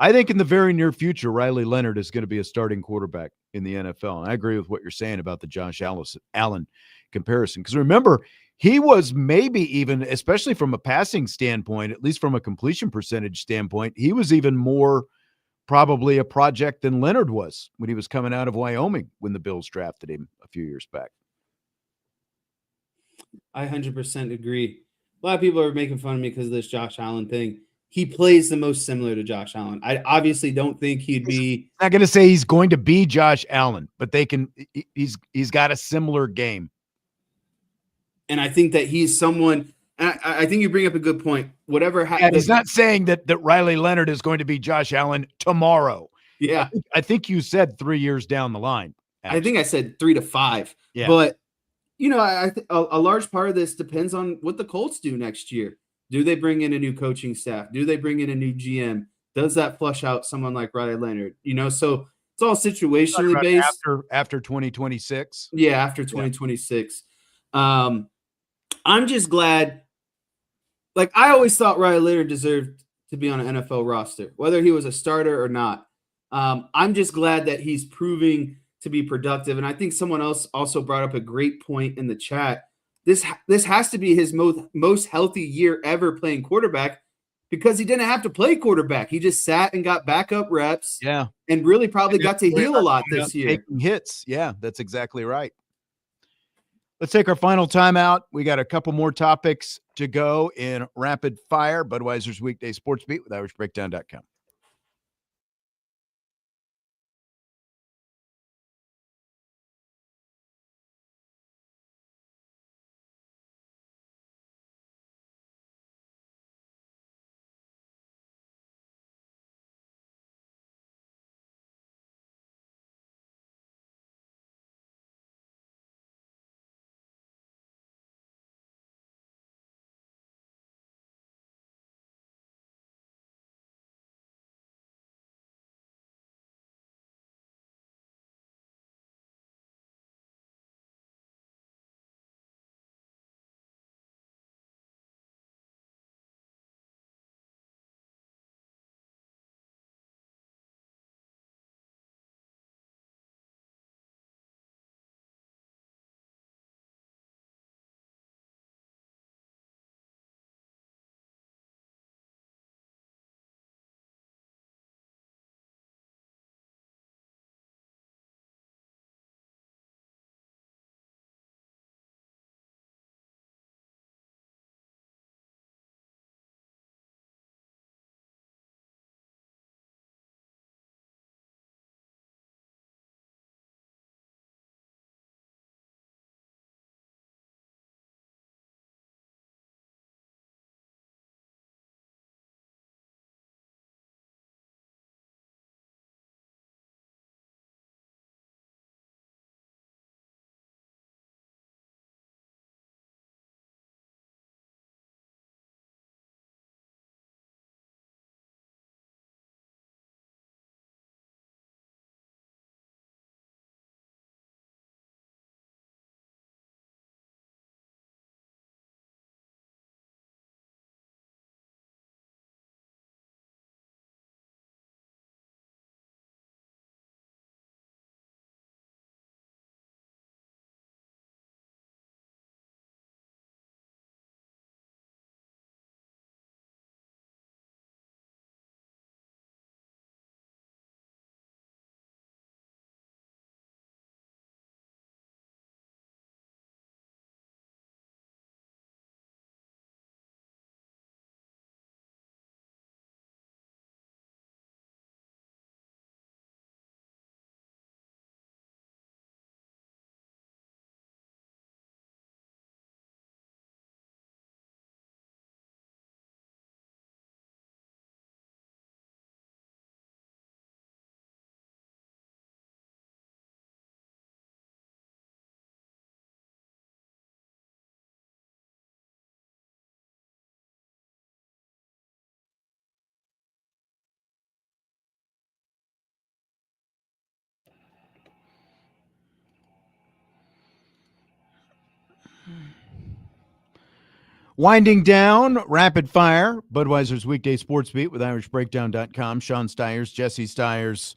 I think in the very near future, Riley Leonard is going to be a starting quarterback in the NFL. And I agree with what you're saying about the Josh Allen comparison. Because remember, he was maybe even, especially from a passing standpoint, at least from a completion percentage standpoint, he was even more probably a project than Leonard was when he was coming out of Wyoming when the Bills drafted him a few years back.
I 100% agree. A lot of people are making fun of me because of this Josh Allen thing. He plays the most similar to Josh Allen. I obviously don't think he'd be.
I'm not going to say he's going to be Josh Allen, but he's got a similar game.
And I think that he's someone, and I think you bring up a good point. Whatever
happens. He's not saying that Riley Leonard is going to be Josh Allen tomorrow.
Yeah.
I think you said 3 years down the line.
Actually. I think I said 3 to 5. Yeah. But, a large part of this depends on what the Colts do next year. Do they bring in a new coaching staff? Do they bring in a new GM? Does that flush out someone like Riley Leonard? So it's all situationally based.
After 2026?
Yeah, after 2026. Yeah. I'm just glad. Like, I always thought Riley Leonard deserved to be on an NFL roster, whether he was a starter or not. I'm just glad that he's proving to be productive. And I think someone else also brought up a great point in the chat. This has to be his most healthy year ever playing quarterback, because he didn't have to play quarterback. He just sat and got backup reps.
Yeah.
And really probably got to heal a lot this year.
Taking hits. Yeah, that's exactly right. Let's take our final timeout. We got a couple more topics to go in rapid fire. Budweiser's Weekday Sports Beat with IrishBreakdown.com. Winding down, rapid fire, Budweiser's Weekday Sportsbeat with IrishBreakdown.com. Sean Stiers, Jesse Stiers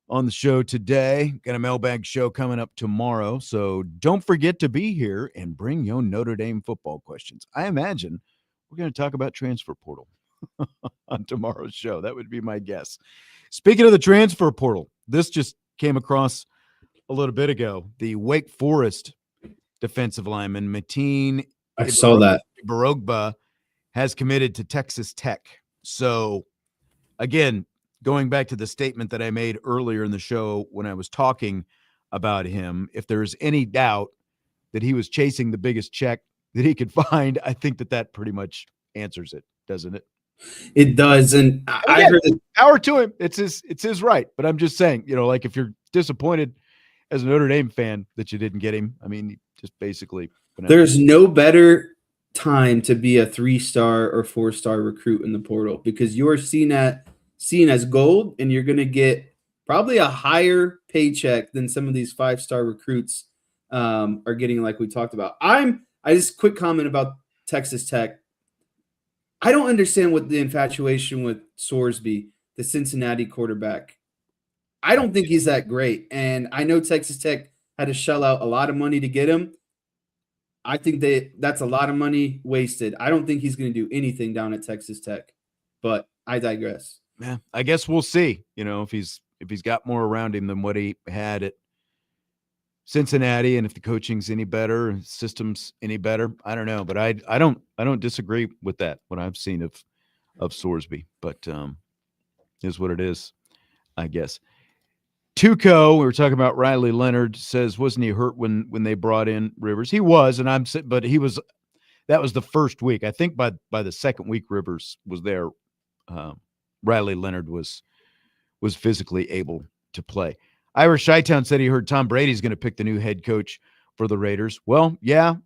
on the show today. Got a mailbag show coming up tomorrow, so don't forget to be here and bring your Notre Dame football questions. I imagine we're going to talk about transfer portal on tomorrow's show. That would be my guess. Speaking of the transfer portal, this just came across a little bit ago. The Wake Forest defensive lineman, Mateen
I saw that.
Barogba has committed to Texas Tech. So, again, going back to the statement that I made earlier in the show when I was talking about him, if there's any doubt that he was chasing the biggest check that he could find, I think that pretty much answers it, doesn't it?
It does. And I heard it.
Power to him. It's his right. But I'm just saying, like if you're disappointed as a Notre Dame fan that you didn't get him, I mean, just basically.
There's no better time to be a 3-star or 4-star recruit in the portal because you're seen as gold and you're going to get probably a higher paycheck than some of these 5-star recruits are getting, like we talked about. I just quick comment about Texas Tech. I don't understand what the infatuation with Sorsby, the Cincinnati quarterback. I don't think he's that great. And I know Texas Tech had to shell out a lot of money to get him. I think that's a lot of money wasted. I don't think he's going to do anything down at Texas Tech, but I digress.
Yeah, I guess we'll see. If he's got more around him than what he had at Cincinnati, and if the coaching's any better, system's any better, I don't know. But I don't disagree with that. What I've seen of Sorsby, but is what it is, I guess. Tuco, we were talking about Riley Leonard, says, wasn't he hurt when they brought in Rivers? He was, but that was the first week. I think by the second week Rivers was there. Riley Leonard was physically able to play. Irish Chi-Town said he heard Tom Brady's going to pick the new head coach for the Raiders. Well, yeah,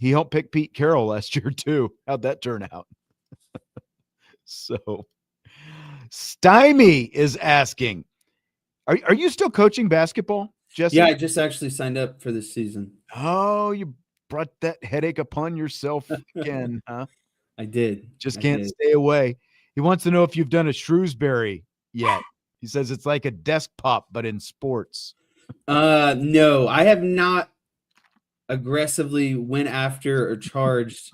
he helped pick Pete Carroll last year too. How'd that turn out? So Stymie is asking, Are you still coaching basketball, Jesse?
Yeah, I just actually signed up for this season.
Oh, you brought that headache upon yourself again, huh?
I did.
Just can't stay away. He wants to know if you've done a Shrewsbury yet. He says it's like a desk pop, but in sports.
No, I have not aggressively went after or charged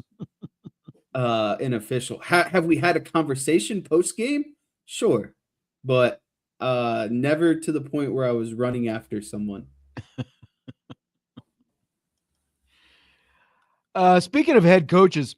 an official. Have we had a conversation post-game? Sure. But never to the point where I was running after someone.
Speaking of head coaches,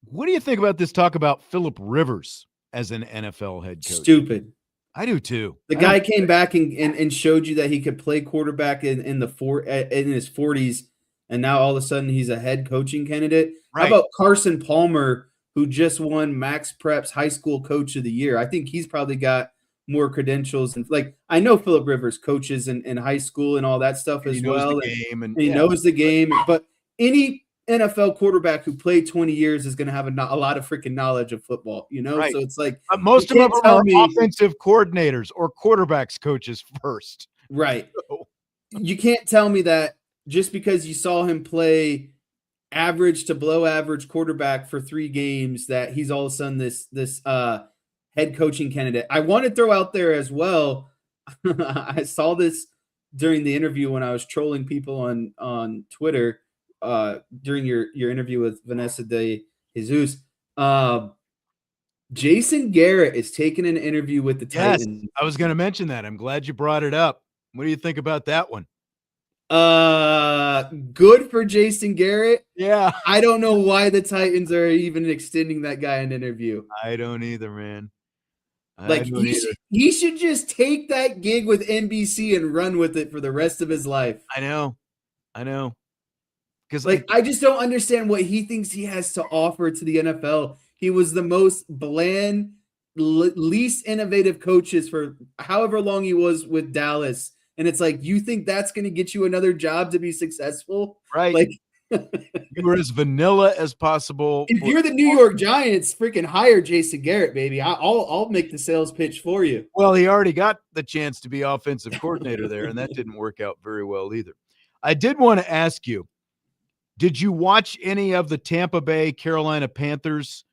what do you think about this talk about Phillip Rivers as an NFL head coach?
Stupid.
I do too.
The guy came back and showed you that he could play quarterback in his 40s, and now all of a sudden he's a head coaching candidate. Right. How about Carson Palmer, who just won Max Prep's high school coach of the year? I think he's probably got more credentials, and I know Phillip Rivers coaches in high school and all that stuff as well. He knows the game, but any NFL quarterback who played 20 years is going to have a lot of freaking knowledge of football, Right. So it's like
most of them are offensive coordinators or quarterbacks coaches first,
right? So. You can't tell me that just because you saw him play average to below average quarterback for 3 games that he's all of a sudden this head coaching candidate. I want to throw out there as well. I saw this during the interview when I was trolling people on Twitter during your interview with Vanessa deJesus. Jason Garrett is taking an interview with the Titans.
I was going to mention that. I'm glad you brought it up. What do you think about that one?
Good for Jason Garrett.
Yeah.
I don't know why the Titans are even extending that guy an interview.
I don't either, man.
He should just take that gig with NBC and run with it for the rest of his life.
I know. Because
I just don't understand what he thinks he has to offer to the NFL. He was the most bland, least innovative coaches for however long he was with Dallas. And it's like, you think that's going to get you another job to be successful?
Right. You were as vanilla as possible.
If you're the New York Giants, freaking hire Jason Garrett, baby. I'll make the sales pitch for you.
Well, he already got the chance to be offensive coordinator there, and that didn't work out very well either. I did want to ask you, Did you watch any of the Tampa Bay Carolina Panthers?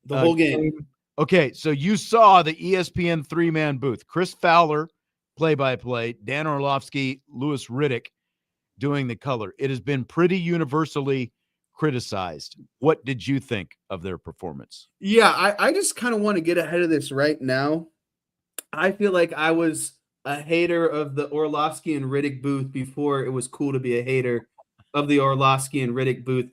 The whole game.
Okay, so you saw the ESPN 3-man booth. Chris Fowler, play-by-play, Dan Orlovsky, Louis Riddick doing the color. It has been pretty universally criticized. What did you think of their performance?
Yeah, I just kind of want to get ahead of this right now. I feel like I was a hater of the Orlovsky and Riddick booth before it was cool to be a hater of the Orlovsky and Riddick booth.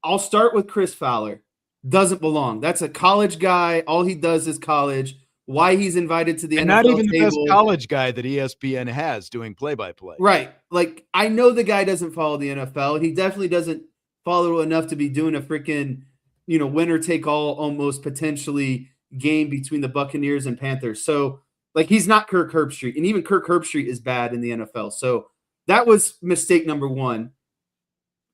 I'll start with Chris Fowler. Doesn't belong. That's a college guy. All he does is college. Why he's invited to the NFL
not even
table.
the best college guy that ESPN has doing play-by-play.
Right. Like, I know the guy doesn't follow the NFL. He definitely doesn't follow enough to be doing a freaking, winner-take-all almost potentially game between the Buccaneers and Panthers. So, like, he's not Kirk Herbstreit. And even Kirk Herbstreit is bad in the NFL. So that was mistake number one.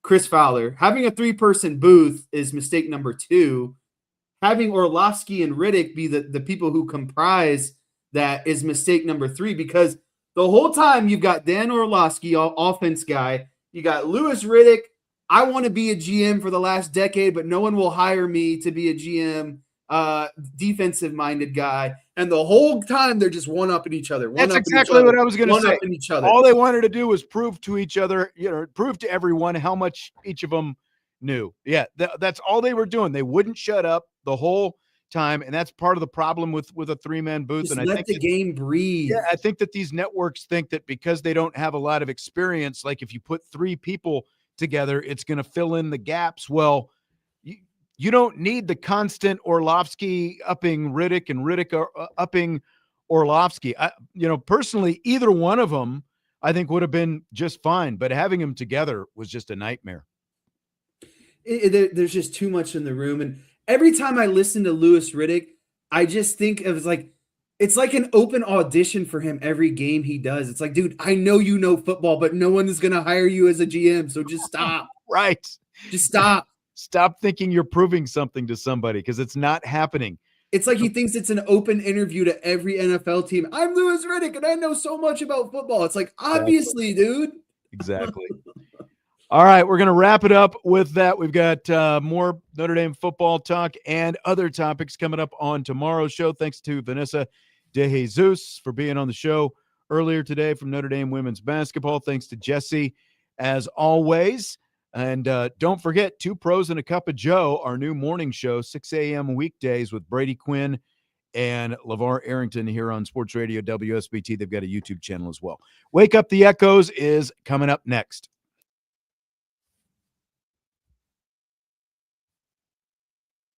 Chris Fowler. Having a 3-person booth is mistake number 2. Having Orlovsky and Riddick be the people who comprise that is mistake number 3, because the whole time you've got Dan Orlovsky, offense guy. You got Louis Riddick. I want to be a GM for the last decade, but no one will hire me to be a GM, defensive-minded guy. And the whole time they're just one-upping each other.
That's exactly what I was going to say.
Each other.
All they wanted to do was prove to each other, prove to everyone how much each of them knew. Yeah, that's all they were doing. They wouldn't shut up the whole time, and that's part of the problem with a 3-man booth.
Just
and
let the game breathe.
Yeah, I think that these networks think that because they don't have a lot of experience, like if you put 3 people together, it's going to fill in the gaps. Well, you don't need the constant Orlovsky upping Riddick and Riddick upping Orlovsky. Personally, either one of them I think would have been just fine, but having them together was just a nightmare.
There's just too much in the room. And every time I listen to Louis Riddick, I just think of it's like an open audition for him every game he does. It's like, dude, I know you know football, but no one is going to hire you as a GM. So just stop.
Right.
Just stop.
Stop thinking you're proving something to somebody, because it's not happening.
It's like he thinks it's an open interview to every NFL team. I'm Louis Riddick, and I know so much about football. It's like, obviously, dude.
Exactly. All right, we're going to wrap it up with that. We've got more Notre Dame football talk and other topics coming up on tomorrow's show. Thanks to Vanessa deJesus for being on the show earlier today from Notre Dame women's basketball. Thanks to Jesse, as always. And don't forget, 2 Pros and a Cup of Joe, our new morning show, 6 a.m. weekdays with Brady Quinn and LeVar Arrington here on Sports Radio WSBT. They've got a YouTube channel as well. Wake Up the Echoes is coming up next.